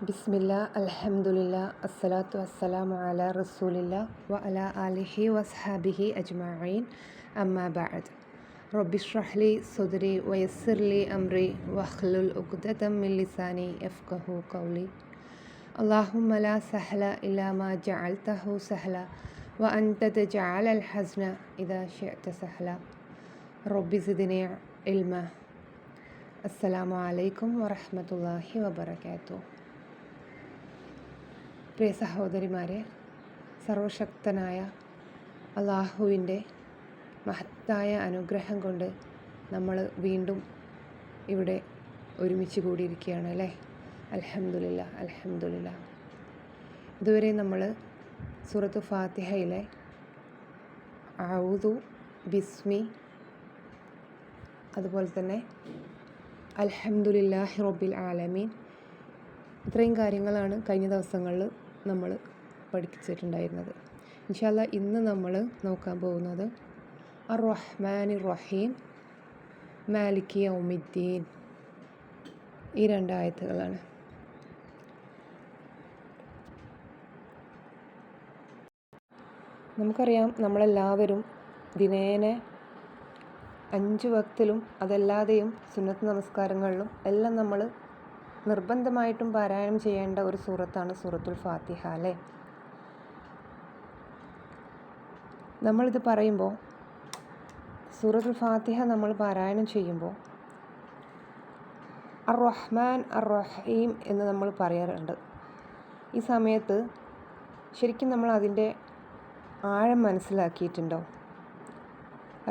ബിസ്മില്ലാ അൽഹംദുലില്ലാ അസ്സലാത്തു വസ്സലാമു അലാ റസൂലില്ലാ വ അലാ ആലിഹി വസ്ഹാബിഹി അജ്മഈൻ അമ്മാ ബഅദ് റബ്ബി ഇശ്റഹ് ലി സദ്രി വയസ്സിർ ലി അംരി വഹ്ലുൽ ഉഖ്ദതം മിൻ ലിസാനി യഫ്ഖഹു ഖൗലി അല്ലാഹുമ്മ ലാ സഹ്ല ഇല്ലാ മാ ജഅൽതഹു സഹ്ല വ അൻത തജഅലൽ ഹസ്ന ഇദാ ശിഅത സഹ്ല റബ്ബി സിദ്നി ഇൽമ. അസ്സലാമു അലൈക്കും വറഹ്മത്തുള്ളാഹി വബറകാതുഹു. പ്രിയ സഹോദരിമാരെ, സർവശക്തനായ അള്ളാഹുവിൻ്റെ മഹത്തായ അനുഗ്രഹം കൊണ്ട് നമ്മൾ വീണ്ടും ഇവിടെ ഒരുമിച്ച് കൂടിയിരിക്കുകയാണ് അല്ലേ. അൽഹംദുലില്ലാ അൽഹംദുലില്ലാ. ഇതുവരെ നമ്മൾ സൂറത്തു ഫാത്തിഹയിലെ ഔദു, ബിസ്മി, അതുപോലെ തന്നെ അൽഹംദുലില്ലാഹി റബ്ബിൽ ആലമീൻ, ഇത്രയും കാര്യങ്ങളാണ് കഴിഞ്ഞ ദിവസങ്ങളിൽ നമ്മൾ പഠിച്ചിട്ടുണ്ടായിരുന്നത്. ഇൻഷാ അല്ലാഹ് ഇന്ന് നമ്മൾ നോക്കാൻ പോകുന്നത് അർ റഹ്മാനിർ റഹീം മാലികി യൗമിദ്ദീൻ, ഈ രണ്ടായത്തുകളാണ്. നമുക്കറിയാം, നമ്മളെല്ലാവരും ദിനേന 5 വക്തിലും അതല്ലാതെയും സുന്നത്ത് നമസ്കാരങ്ങളിലും എല്ലാം നമ്മൾ നിർബന്ധമായിട്ടും പാരായണം ചെയ്യേണ്ട ഒരു സൂറത്താണ് സൂറത്തുൽ ഫാത്തിഹ അല്ലേ. നമ്മളിത് പറയുമ്പോൾ, സൂറത്തുൽ ഫാത്തിഹ നമ്മൾ പാരായണം ചെയ്യുമ്പോൾ അർ റഹ്മാൻ അർ റഹീം എന്ന് നമ്മൾ പറയാറുണ്ട്. ഈ സമയത്ത് ശരിക്കും നമ്മൾ അതിൻ്റെ ആഴം മനസ്സിലാക്കിയിട്ടുണ്ടോ?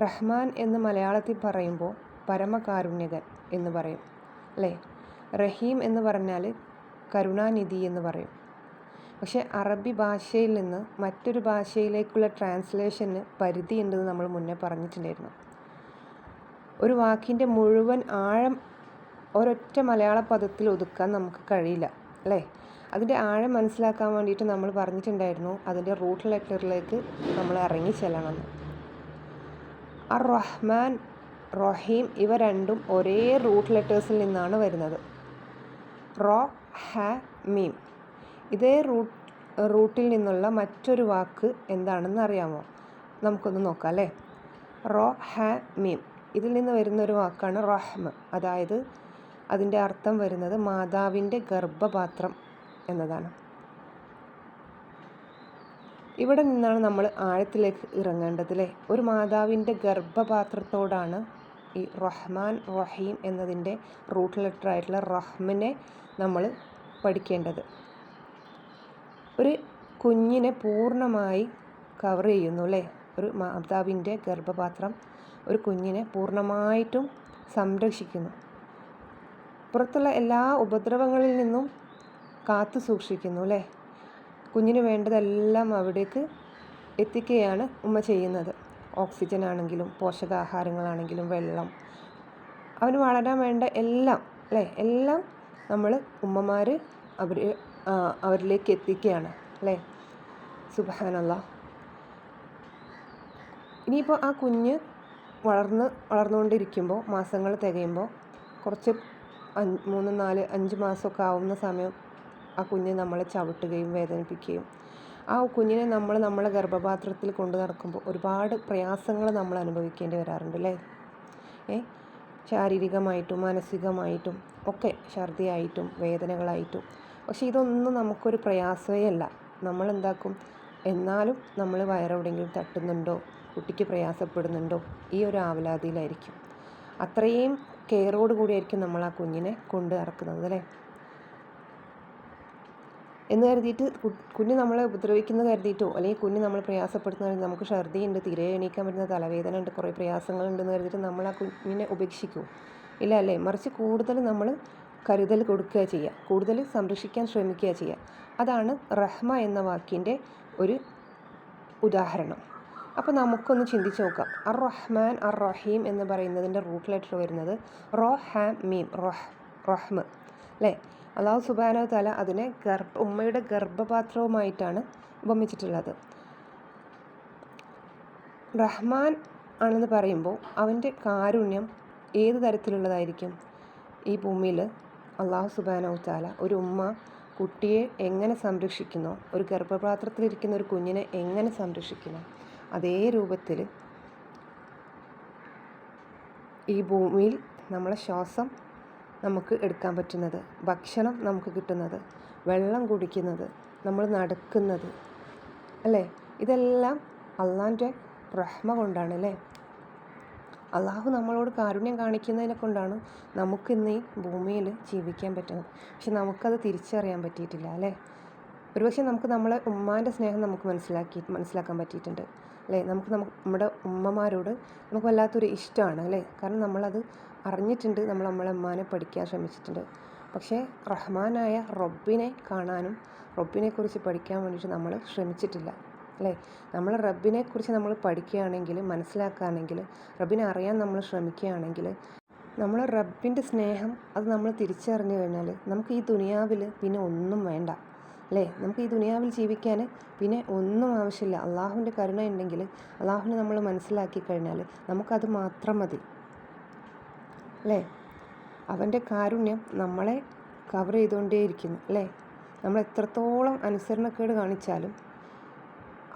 റഹ്മാൻ എന്ന് മലയാളത്തിൽ പറയുമ്പോൾ പരമകാരുണ്യകൻ എന്ന് പറയും അല്ലേ. റഹീം എന്ന് പറഞ്ഞാൽ കരുണാനിധി എന്ന് പറയും. പക്ഷേ അറബി ഭാഷയിൽ നിന്ന് മറ്റൊരു ഭാഷയിലേക്കുള്ള ട്രാൻസ്ലേഷന് പരിധിയുണ്ടെന്ന് നമ്മൾ മുന്നേ പറഞ്ഞിട്ടുണ്ടായിരുന്നു. ഒരു വാക്കിൻ്റെ മുഴുവൻ ആഴം ഒരൊറ്റ മലയാള പദത്തിൽ ഒതുക്കാൻ നമുക്ക് കഴിയില്ല അല്ലേ. അതിൻ്റെ ആഴം മനസ്സിലാക്കാൻ വേണ്ടിയിട്ട് നമ്മൾ പറഞ്ഞിട്ടുണ്ടായിരുന്നു, അതിൻ്റെ റൂട്ട് ലെറ്ററിലേക്ക് നമ്മൾ ഇറങ്ങി ചെല്ലണമെന്ന്. അർ റഹ്മാൻ, റഹീം ഇവ രണ്ടും ഒരേ റൂട്ട് ലെറ്റേഴ്സിൽ നിന്നാണ് വരുന്നത്. റോ, ഹ, മീം. ഇതേ റൂട്ടിൽ നിന്നുള്ള മറ്റൊരു വാക്ക് എന്താണെന്ന് അറിയാമോ? നമുക്കൊന്ന് നോക്കാം അല്ലേ. റോ, ഹ, മീം ഇതിൽ നിന്ന് വരുന്നൊരു വാക്കാണ് റഹ്മ. അതായത് അതിൻ്റെ അർത്ഥം വരുന്നത് മാതാവിൻ്റെ ഗർഭപാത്രം എന്നതാണ്. ഇവിടെ നിന്നാണ് നമ്മൾ ആഴത്തിലേക്ക് ഇറങ്ങേണ്ടത് അല്ലേ. ഒരു മാതാവിൻ്റെ ഗർഭപാത്രത്തോടാണ് ഈ റഹ്മാൻ റഹീം എന്നതിൻ്റെ റൂട്ട് ലെറ്റർ ആയിട്ടുള്ള റഹ്മിനെ നമ്മൾ പഠിക്കേണ്ടത്. ഒരു കുഞ്ഞിനെ പൂർണ്ണമായി കവർ ചെയ്യുന്നു അല്ലേ. ഒരു മാതാവിൻ്റെ ഗർഭപാത്രം ഒരു കുഞ്ഞിനെ പൂർണ്ണമായിട്ടും സംരക്ഷിക്കുന്നു. പുറത്തുള്ള എല്ലാ ഉപദ്രവങ്ങളിൽ നിന്നും കാത്തു സൂക്ഷിക്കുന്നു അല്ലേ. കുഞ്ഞിന് വേണ്ടതെല്ലാം അവിടേക്ക് എത്തിക്കുകയാണ് ഉമ്മ ചെയ്യുന്നത്. ഓക്സിജൻ ആണെങ്കിലും പോഷകാഹാരങ്ങളാണെങ്കിലും വെള്ളം, അവന് വളരാൻ വേണ്ട എല്ലാം അല്ലേ, എല്ലാം നമ്മൾ ഉമ്മമാർ അവരിലേക്ക് എത്തിക്കുകയാണ് അല്ലേ. സുബ്ഹാനല്ലാഹ്. ഇനിയിപ്പോൾ ആ കുഞ്ഞ് വളർന്നുകൊണ്ടിരിക്കുമ്പോൾ, മാസങ്ങൾ തികയുമ്പോൾ, കുറച്ച് 3, 4, 5 മാസമൊക്കെ ആവുന്ന സമയം ആ കുഞ്ഞ് നമ്മളെ ചവിട്ടുകയും വേദനിപ്പിക്കുകയും, ആ കുഞ്ഞിനെ നമ്മളെ ഗർഭപാത്രത്തിൽ കൊണ്ടു നടക്കുമ്പോൾ ഒരുപാട് പ്രയാസങ്ങൾ നമ്മൾ അനുഭവിക്കേണ്ടി വരാറുണ്ട് അല്ലേ. ശാരീരികമായിട്ടും മാനസികമായിട്ടും ഒക്കെ, ഛർദിയായിട്ടും വേദനകളായിട്ടും. പക്ഷേ ഇതൊന്നും നമുക്കൊരു പ്രയാസമേ അല്ല. നമ്മളെന്താക്കും, എന്നാലും നമ്മൾ വയറെവിടെയെങ്കിലും തട്ടുന്നുണ്ടോ, കുട്ടിക്ക് പ്രയാസപ്പെടുന്നുണ്ടോ, ഈ ഒരു ആവലാതിയിലായിരിക്കും. അത്രയും കെയറോട് കൂടിയായിരിക്കും നമ്മൾ ആ കുഞ്ഞിനെ കൊണ്ട് നടക്കുന്നത് അല്ലേ. എന്ന് കരുതിയിട്ട് കുഞ്ഞ് നമ്മളെ ഉപദ്രവിക്കുന്ന കരുതിയിട്ടോ, അല്ലെങ്കിൽ കുഞ്ഞ് നമ്മൾ പ്രയാസപ്പെടുത്തുന്ന, നമുക്ക് ഛർദിയുണ്ട്, തീരെ എണീക്കാൻ പറ്റുന്ന തലവേദന ഉണ്ട്, കുറേ പ്രയാസങ്ങളുണ്ടെന്ന് കരുതിയിട്ട് നമ്മൾ ആ കുഞ്ഞിനെ ഉപേക്ഷിക്കും ഇല്ല അല്ലേ. മറിച്ച് കൂടുതൽ നമ്മൾ കരുതൽ കൊടുക്കുക ചെയ്യുക, കൂടുതൽ സംരക്ഷിക്കാൻ ശ്രമിക്കുക ചെയ്യുക. അതാണ് റഹ്മ എന്ന വാക്കിൻ്റെ ഒരു ഉദാഹരണം. അപ്പോൾ നമുക്കൊന്ന് ചിന്തിച്ച് നോക്കാം. അർ റഹ്മാൻ അർ റഹീം എന്ന് പറയുന്നതിൻ്റെ റൂട്ട് ലെറ്റർ വരുന്നത് റോ, ഹ, മീം, റഹ്മ അല്ലേ. അല്ലാഹു സുബ്ഹാനഹു വ തആല അതിനെ ഉമ്മയുടെ ഗർഭപാത്രവുമായിട്ടാണ് ഉപമിച്ചിട്ടുള്ളത്. റഹ്മാൻ ആണെന്ന് പറയുമ്പോൾ അവൻ്റെ കാരുണ്യം ഏത് തരത്തിലുള്ളതായിരിക്കും? ഈ ഭൂമിയിൽ അല്ലാഹു സുബ്ഹാനഹു വ തആല ഒരു ഉമ്മ കുട്ടിയെ എങ്ങനെ സംരക്ഷിക്കുന്നോ, ഒരു ഗർഭപാത്രത്തിലിരിക്കുന്ന ഒരു കുഞ്ഞിനെ എങ്ങനെ സംരക്ഷിക്കുന്നോ, അതേ രൂപത്തിൽ ഈ ഭൂമിയിൽ നമ്മളെ ശ്വാസം നമുക്ക് എടുക്കാൻ പറ്റുന്നത്, ഭക്ഷണം നമുക്ക് കിട്ടുന്നത്, വെള്ളം കുടിക്കുന്നത്, നമ്മൾ നടക്കുന്നത്, അല്ലേ? ഇതെല്ലാം അള്ളാൻ്റെ റഹ്മ കൊണ്ടാണ്, അല്ലേ? അള്ളാഹു നമ്മളോട് കാരുണ്യം കാണിക്കുന്നതിനെ കൊണ്ടാണ് നമുക്കിന്ന് ഈ ഭൂമിയിൽ ജീവിക്കാൻ പറ്റുന്നത്. പക്ഷെ നമുക്കത് തിരിച്ചറിയാൻ പറ്റിയിട്ടില്ല, അല്ലേ? ഒരുപക്ഷെ നമുക്ക് നമ്മളെ ഉമ്മാൻ്റെ സ്നേഹം നമുക്ക് മനസ്സിലാക്കാൻ പറ്റിയിട്ടുണ്ട്, അല്ലേ? നമ്മുടെ ഉമ്മമാരോട് നമുക്ക് വല്ലാത്തൊരു ഇഷ്ടമാണ്, അല്ലേ? കാരണം നമ്മളത് അറിഞ്ഞിട്ടുണ്ട്, നമ്മളെ ഉമ്മാനെ പഠിക്കാൻ ശ്രമിച്ചിട്ടുണ്ട്. പക്ഷേ റഹ്മാനായ റബ്ബിനെ കാണാനും റബ്ബിനെക്കുറിച്ച് പഠിക്കാൻ വേണ്ടിയിട്ട് നമ്മൾ ശ്രമിച്ചിട്ടില്ല, അല്ലേ? നമ്മൾ റബ്ബിനെക്കുറിച്ച് നമ്മൾ പഠിക്കുകയാണെങ്കിൽ, മനസ്സിലാക്കുകയാണെങ്കിൽ, റബ്ബിനെ അറിയാൻ നമ്മൾ ശ്രമിക്കുകയാണെങ്കിൽ, നമ്മൾ റബ്ബിൻ്റെ സ്നേഹം അത് നമ്മൾ തിരിച്ചറിഞ്ഞു കഴിഞ്ഞാൽ നമുക്ക് ഈ ദുനിയാവിൽ പിന്നെ ഒന്നും വേണ്ട, അല്ലേ? നമുക്ക് ഈ ദുനിയാവിൽ ജീവിക്കാൻ പിന്നെ ഒന്നും ആവശ്യമില്ല. അള്ളാഹുവിൻ്റെ കരുണ ഉണ്ടെങ്കിൽ, അള്ളാഹുവിനെ നമ്മൾ മനസ്സിലാക്കി കഴിഞ്ഞാൽ നമുക്കത് മാത്രം മതി, അല്ലേ? അവൻ്റെ കാരുണ്യം നമ്മളെ കവർ ചെയ്തുകൊണ്ടേയിരിക്കുന്നു, അല്ലേ? നമ്മൾ എത്രത്തോളം അനുസരണക്കേട് കാണിച്ചാലും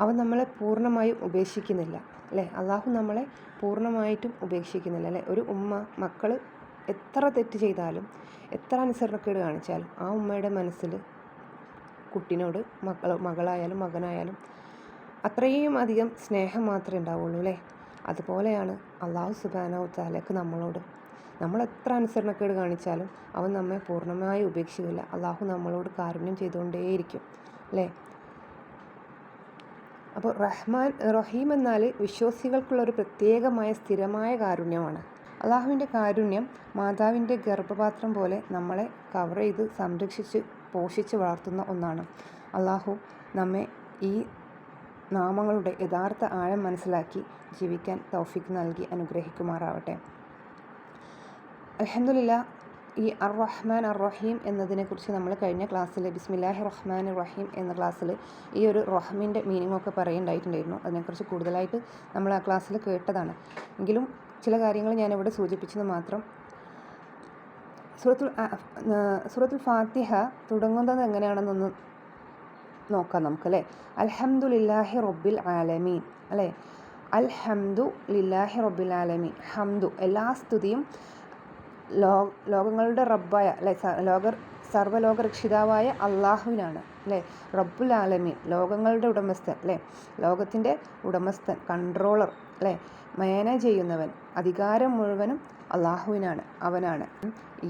അവൻ നമ്മളെ പൂർണ്ണമായും ഉപേക്ഷിക്കുന്നില്ല, അല്ലേ? അള്ളാഹു നമ്മളെ പൂർണ്ണമായിട്ടും ഉപേക്ഷിക്കുന്നില്ല, അല്ലേ? ഒരു ഉമ്മ മക്കൾ എത്ര തെറ്റ് ചെയ്താലും, എത്ര അനുസരണക്കേട് കാണിച്ചാലും ആ ഉമ്മയുടെ മനസ്സിൽ കുട്ടിനോട്, മകളായാലും മകനായാലും അത്രയും അധികം സ്നേഹം മാത്രമേ ഉണ്ടാവുള്ളൂ, അല്ലേ? അതുപോലെയാണ് അള്ളാഹു സുബ്ഹാനഹു വ തആലക്ക് നമ്മളോട്. നമ്മൾ എത്ര അനുസരണക്കേട് കാണിച്ചാലും അവൻ നമ്മെ പൂർണ്ണമായി ഉപേക്ഷിക്കില്ല. അള്ളാഹു നമ്മളോട് കാരുണ്യം ചെയ്തുകൊണ്ടേയിരിക്കും, അല്ലേ? അപ്പോൾ റഹീം എന്നാൽ വിശ്വാസികൾക്കുള്ളൊരു പ്രത്യേകമായ സ്ഥിരമായ കാരുണ്യമാണ്. അള്ളാഹുവിൻ്റെ കാരുണ്യം മാതാവിൻ്റെ ഗർഭപാത്രം പോലെ നമ്മളെ കവർ ചെയ്ത് സംരക്ഷിച്ച് പോഷിച്ച് വളർത്തുന്ന ഒന്നാണ്. അള്ളാഹു നമ്മെ ഈ നാമങ്ങളുടെ യഥാർത്ഥ ആഴം മനസ്സിലാക്കി ജീവിക്കാൻ തൗഫീഖ് നൽകി അനുഗ്രഹിക്കുമാറാവട്ടെ. അൽഹംദുലില്ലാഹ്, ഈ അർ റഹ്മാൻ അർ റഹീം എന്നതിനെക്കുറിച്ച് നമ്മൾ കഴിഞ്ഞ ക്ലാസ്സിൽ ബിസ്മില്ലാഹിർ റഹ്മാനിർ റഹീം എന്ന ക്ലാസ്സിൽ ഈ ഒരു റഹ്മിൻ്റെ മീനിങ്ങൊക്കെ പറയുന്നുണ്ടായിട്ടുണ്ടായിരുന്നു. അതിനെക്കുറിച്ച് കൂടുതലായിട്ട് നമ്മൾ ആ ക്ലാസ്സിൽ കേട്ടതാണ്. എങ്കിലും ചില കാര്യങ്ങൾ ഞാനിവിടെ സൂചിപ്പിച്ചത് മാത്രം. സൂറത്തുൽ ഫാത്തിഹ തുടങ്ങുന്നത് എങ്ങനെയാണെന്നൊന്ന് നോക്കാം നമുക്ക്, അല്ലേ? അൽഹംദുലില്ലാഹി റബ്ബിൽ ആലമീൻ, അല്ലേ? അൽഹംദു ലില്ലാഹി റബ്ബിൽ ആലമീൻ. ഹംദു, എല്ലാ സ്തുതിയും ലോകങ്ങളുടെ റബ്ബായ, അല്ലേ, സർവ്വലോക രക്ഷിതാവായ അള്ളാഹുവിനാണ്, അല്ലേ? റബ്ബുൽ ആലമീൻ, ലോകങ്ങളുടെ ഉടമസ്ഥൻ, അല്ലേ? ലോകത്തിൻ്റെ ഉടമസ്ഥൻ, കൺട്രോളർ, അല്ലേ? മാനേജ് ചെയ്യുന്നവൻ, അധികാരം മുഴുവനും അള്ളാഹുവിനാണ്, അവനാണ്.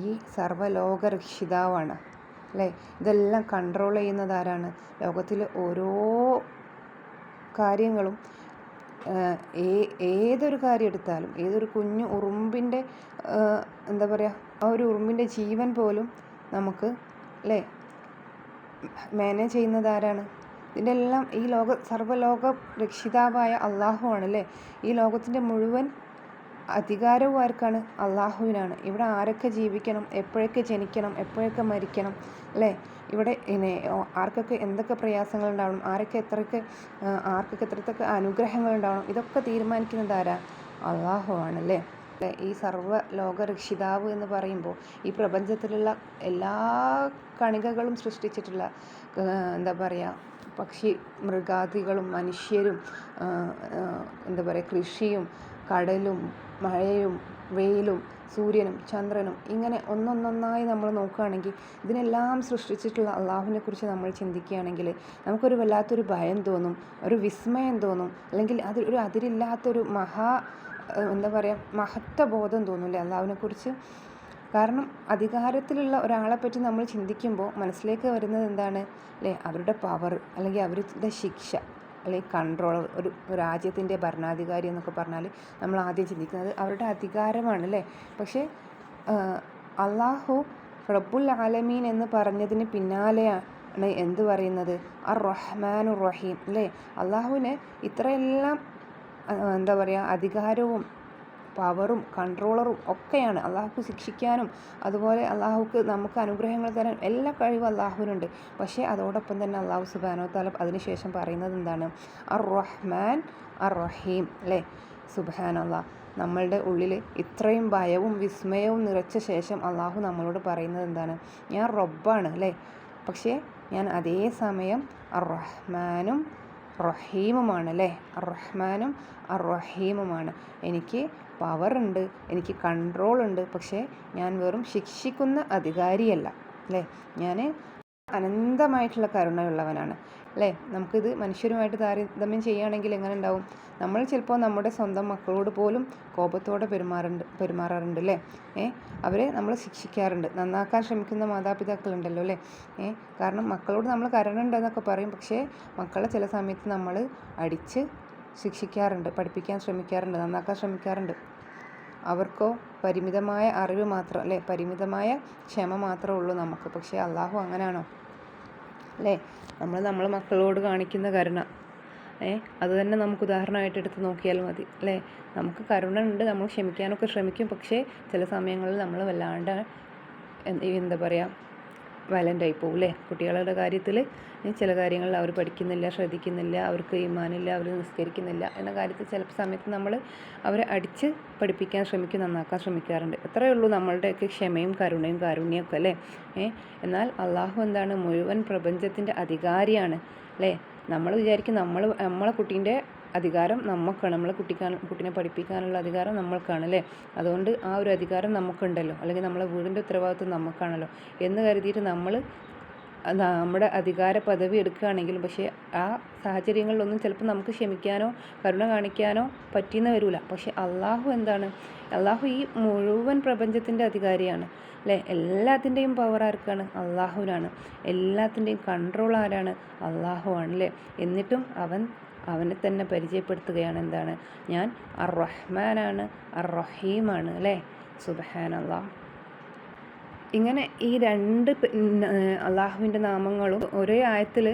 ഈ സർവ്വലോക രക്ഷിതാവാണ്, അല്ലേ? ഇതെല്ലാം കൺട്രോൾ ചെയ്യുന്നത് ആരാണ്? ലോകത്തിൽ ഓരോ കാര്യങ്ങളും, ഏതൊരു കാര്യം എടുത്താലും, ഏതൊരു കുഞ്ഞു ഉറുമ്പിൻ്റെ എന്താ പറയുക, ആ ഒരു ഉറുമ്പിൻ്റെ ജീവൻ പോലും നമുക്ക്, അല്ലേ, മാനേജ് ചെയ്യുന്നത് ആരാണ്? ഇതിൻ്റെ എല്ലാം ഈ സർവ്വലോക രക്ഷിതാവായ അള്ളാഹു ആണ്, അല്ലേ? ഈ ലോകത്തിൻ്റെ മുഴുവൻ അധികാരവും ആർക്കാണ്? അള്ളാഹുവിനാണ്. ഇവിടെ ആരൊക്കെ ജീവിക്കണം, എപ്പോഴൊക്കെ ജനിക്കണം, എപ്പോഴൊക്കെ മരിക്കണം, അല്ലേ? ഇവിടെ ആർക്കൊക്കെ എന്തൊക്കെ പ്രയാസങ്ങൾ ഉണ്ടാവണം, ആർക്കൊക്കെ എത്രയൊക്കെ അനുഗ്രഹങ്ങൾ ഉണ്ടാവണം, ഇതൊക്കെ തീരുമാനിക്കുന്നത് ആരാ? അള്ളാഹു ആണല്ലേ? ഈ സർവ്വ ലോക രക്ഷിതാവ് എന്ന് പറയുമ്പോൾ ഈ പ്രപഞ്ചത്തിലുള്ള എല്ലാ കണികകളും സൃഷ്ടിച്ചിട്ടുള്ള, എന്താ പറയുക, പക്ഷി മൃഗാദികളും മനുഷ്യരും, എന്താ പറയുക, കൃഷിയും കടലും മഴയും വെയിലും സൂര്യനും ചന്ദ്രനും, ഇങ്ങനെ ഒന്നൊന്നൊന്നായി നമ്മൾ നോക്കുകയാണെങ്കിൽ ഇതിനെല്ലാം സൃഷ്ടിച്ചിട്ടുള്ള അള്ളാഹുവിനെ കുറിച്ച് നമ്മൾ ചിന്തിക്കുകയാണെങ്കിൽ നമുക്കൊരു വല്ലാത്തൊരു ഭയം തോന്നും, ഒരു വിസ്മയം തോന്നും, അല്ലെങ്കിൽ ഒരു അതിരില്ലാത്തൊരു എന്താ പറയുക, മഹത്വബോധം തോന്നില്ലേ അള്ളാഹുവിനെക്കുറിച്ച്? കാരണം അധികാരത്തിലുള്ള ഒരാളെപ്പറ്റി നമ്മൾ ചിന്തിക്കുമ്പോൾ മനസ്സിലേക്ക് വരുന്നത് എന്താണ്, അല്ലേ? അവരുടെ പവർ, അല്ലെങ്കിൽ അവരുടെ ശിക്ഷ, അല്ലെങ്കിൽ കൺട്രോളർ, ഒരു രാജ്യത്തിൻ്റെ ഭരണാധികാരി എന്നൊക്കെ പറഞ്ഞാൽ നമ്മൾ ആദ്യം ചിന്തിക്കുന്നത് അവരുടെ അധികാരമാണ്, അല്ലേ? പക്ഷേ അള്ളാഹു റബ്ബുൽ ആലമീൻ എന്ന് പറഞ്ഞതിന് പിന്നാലെയാണ് എന്ത് പറയുന്നത്? അർ റഹ്മാനുർ റഹീം, അല്ലേ? അള്ളാഹുവിന് ഇത്രയെല്ലാം എന്താ പറയുക, അധികാരവും പവറും കൺട്രോളറും ഒക്കെയാണ്. അള്ളാഹുക്ക് ശിക്ഷിക്കാനും അതുപോലെ അള്ളാഹുക്ക് നമുക്ക് അനുഗ്രഹങ്ങൾ തരാൻ എല്ലാ കഴിവും അള്ളാഹുവിനുണ്ട്. പക്ഷേ അതോടൊപ്പം തന്നെ അള്ളാഹു സുബ്ഹാനഹു വ തആല അതിനുശേഷം പറയുന്നത് എന്താണ്? അർ റഹ്മാൻ അർ റഹീം, അല്ലേ? സുബ്ഹാനല്ലാഹ്, നമ്മളുടെ ഉള്ളിൽ ഇത്രയും ഭയവും വിസ്മയവും നിറച്ച ശേഷം അള്ളാഹു നമ്മളോട് പറയുന്നത് എന്താണ്? ഞാൻ റബ്ബാണ്, അല്ലേ? പക്ഷേ ഞാൻ അതേ സമയം റഹ്മാനും റഹീമുമാണ് അല്ലേ. റഹ്മാനും റഹീമുമാണ്. എനിക്ക് പവറുണ്ട്, എനിക്ക് കൺട്രോൾ ഉണ്ട്, പക്ഷേ ഞാൻ വെറും ശിക്ഷിക്കുന്ന അധികാരിയല്ല അല്ലേ. ഞാൻ അനന്തമായിട്ടുള്ള കരുണയുള്ളവനാണ് അല്ലേ. നമുക്കിത് മനുഷ്യരുമായിട്ട് താരതമ്യം ചെയ്യുകയാണെങ്കിൽ എങ്ങനെ ഉണ്ടാവും? നമ്മൾ ചിലപ്പോൾ നമ്മുടെ സ്വന്തം മക്കളോട് പോലും കോപത്തോടെ പെരുമാറാറുണ്ട് അല്ലേ. അവരെ നമ്മൾ ശിക്ഷിക്കാറുണ്ട്. നന്നാക്കാൻ ശ്രമിക്കുന്ന മാതാപിതാക്കളുണ്ടല്ലോ അല്ലേ. കാരണം മക്കളോട് നമ്മൾ കരുണയുണ്ടെന്നൊക്കെ പറയും, പക്ഷേ മക്കളെ ചില സമയത്ത് നമ്മൾ അടിച്ച് ശിക്ഷിക്കാറുണ്ട്, പഠിപ്പിക്കാൻ ശ്രമിക്കാറുണ്ട്, നന്നാക്കാൻ ശ്രമിക്കാറുണ്ട്. അവർക്കോ പരിമിതമായ അറിവ് മാത്രം അല്ലേ, പരിമിതമായ ക്ഷമ മാത്രമേ ഉള്ളൂ നമുക്ക്. പക്ഷേ അള്ളാഹു അങ്ങനെയാണോ അല്ലേ. നമ്മൾ മക്കളോട് കാണിക്കുന്ന കരുണ അത് തന്നെ നമുക്ക് ഉദാഹരണമായിട്ട് എടുത്ത് നോക്കിയാൽ മതി അല്ലേ. നമുക്ക് കരുണ ഉണ്ട്, നമ്മൾ ക്ഷമിക്കാനൊക്കെ ശ്രമിക്കും, പക്ഷേ ചില സമയങ്ങളിൽ നമ്മൾ വല്ലാണ്ട് എന്താ പറയുക വയലൻ്റായി പോകും അല്ലേ. കുട്ടികളുടെ കാര്യത്തിൽ ചില കാര്യങ്ങളിൽ അവർ പഠിക്കുന്നില്ല, ശ്രദ്ധിക്കുന്നില്ല, അവർക്ക് ഈമാനില്ല, അവർ നിസ്കരിക്കുന്നില്ല എന്ന കാര്യത്തിൽ ചില സമയത്ത് നമ്മൾ അവരെ അടിച്ച് പഠിപ്പിക്കാൻ ശ്രമിക്കും, നന്നാക്കാൻ ശ്രമിക്കാറുണ്ട്. അത്രയേ ഉള്ളൂ നമ്മളുടെയൊക്കെ ക്ഷമയും കരുണയും കാരുണ്യമൊക്കെ അല്ലേ. എന്നാൽ അള്ളാഹു എന്താണ്? മുഴുവൻ പ്രപഞ്ചത്തിൻ്റെ അധികാരിയാണ് അല്ലേ. നമ്മൾ വിചാരിക്കും നമ്മളെ കുട്ടീൻ്റെ അധികാരം നമുക്കാണ്, നമ്മളെ കുട്ടീനെ പഠിപ്പിക്കാനുള്ള അധികാരം നമ്മൾക്കാണ് അല്ലേ. അതുകൊണ്ട് ആ ഒരു അധികാരം നമുക്കുണ്ടല്ലോ, അല്ലെങ്കിൽ നമ്മളെ വീടിൻ്റെ ഉത്തരവാദിത്വം നമുക്കാണല്ലോ എന്ന് കരുതിയിട്ട് നമ്മൾ നമ്മുടെ അധികാര പദവി എടുക്കുകയാണെങ്കിലും പക്ഷേ ആ സാഹചര്യങ്ങളിലൊന്നും ചിലപ്പോൾ നമുക്ക് ക്ഷമിക്കാനോ കരുണ കാണിക്കാനോ പറ്റിയെന്ന് വരില്ല. പക്ഷേ അള്ളാഹു എന്താണ്? അള്ളാഹു ഈ മുഴുവൻ പ്രപഞ്ചത്തിൻ്റെ അധികാരിയാണ് അല്ലേ. എല്ലാത്തിൻ്റെയും പവർ ആർക്കാണ്? അള്ളാഹുവിനാണ്. എല്ലാത്തിൻ്റെയും കൺട്രോൾ ആരാണ്? അള്ളാഹു ആണ് അല്ലേ. എന്നിട്ടും അവനെ തന്നെ പരിചയപ്പെടുത്തുകയാണ്. എന്താണ്? ഞാൻ റഹ്മാനാണ്, റഹീമാണ് അല്ലേ. സുബ്ഹാനല്ലാഹ്. ഇങ്ങനെ ഈ രണ്ട് അള്ളാഹുവിൻ്റെ നാമങ്ങളും ഒരേ ആയത്തിൽ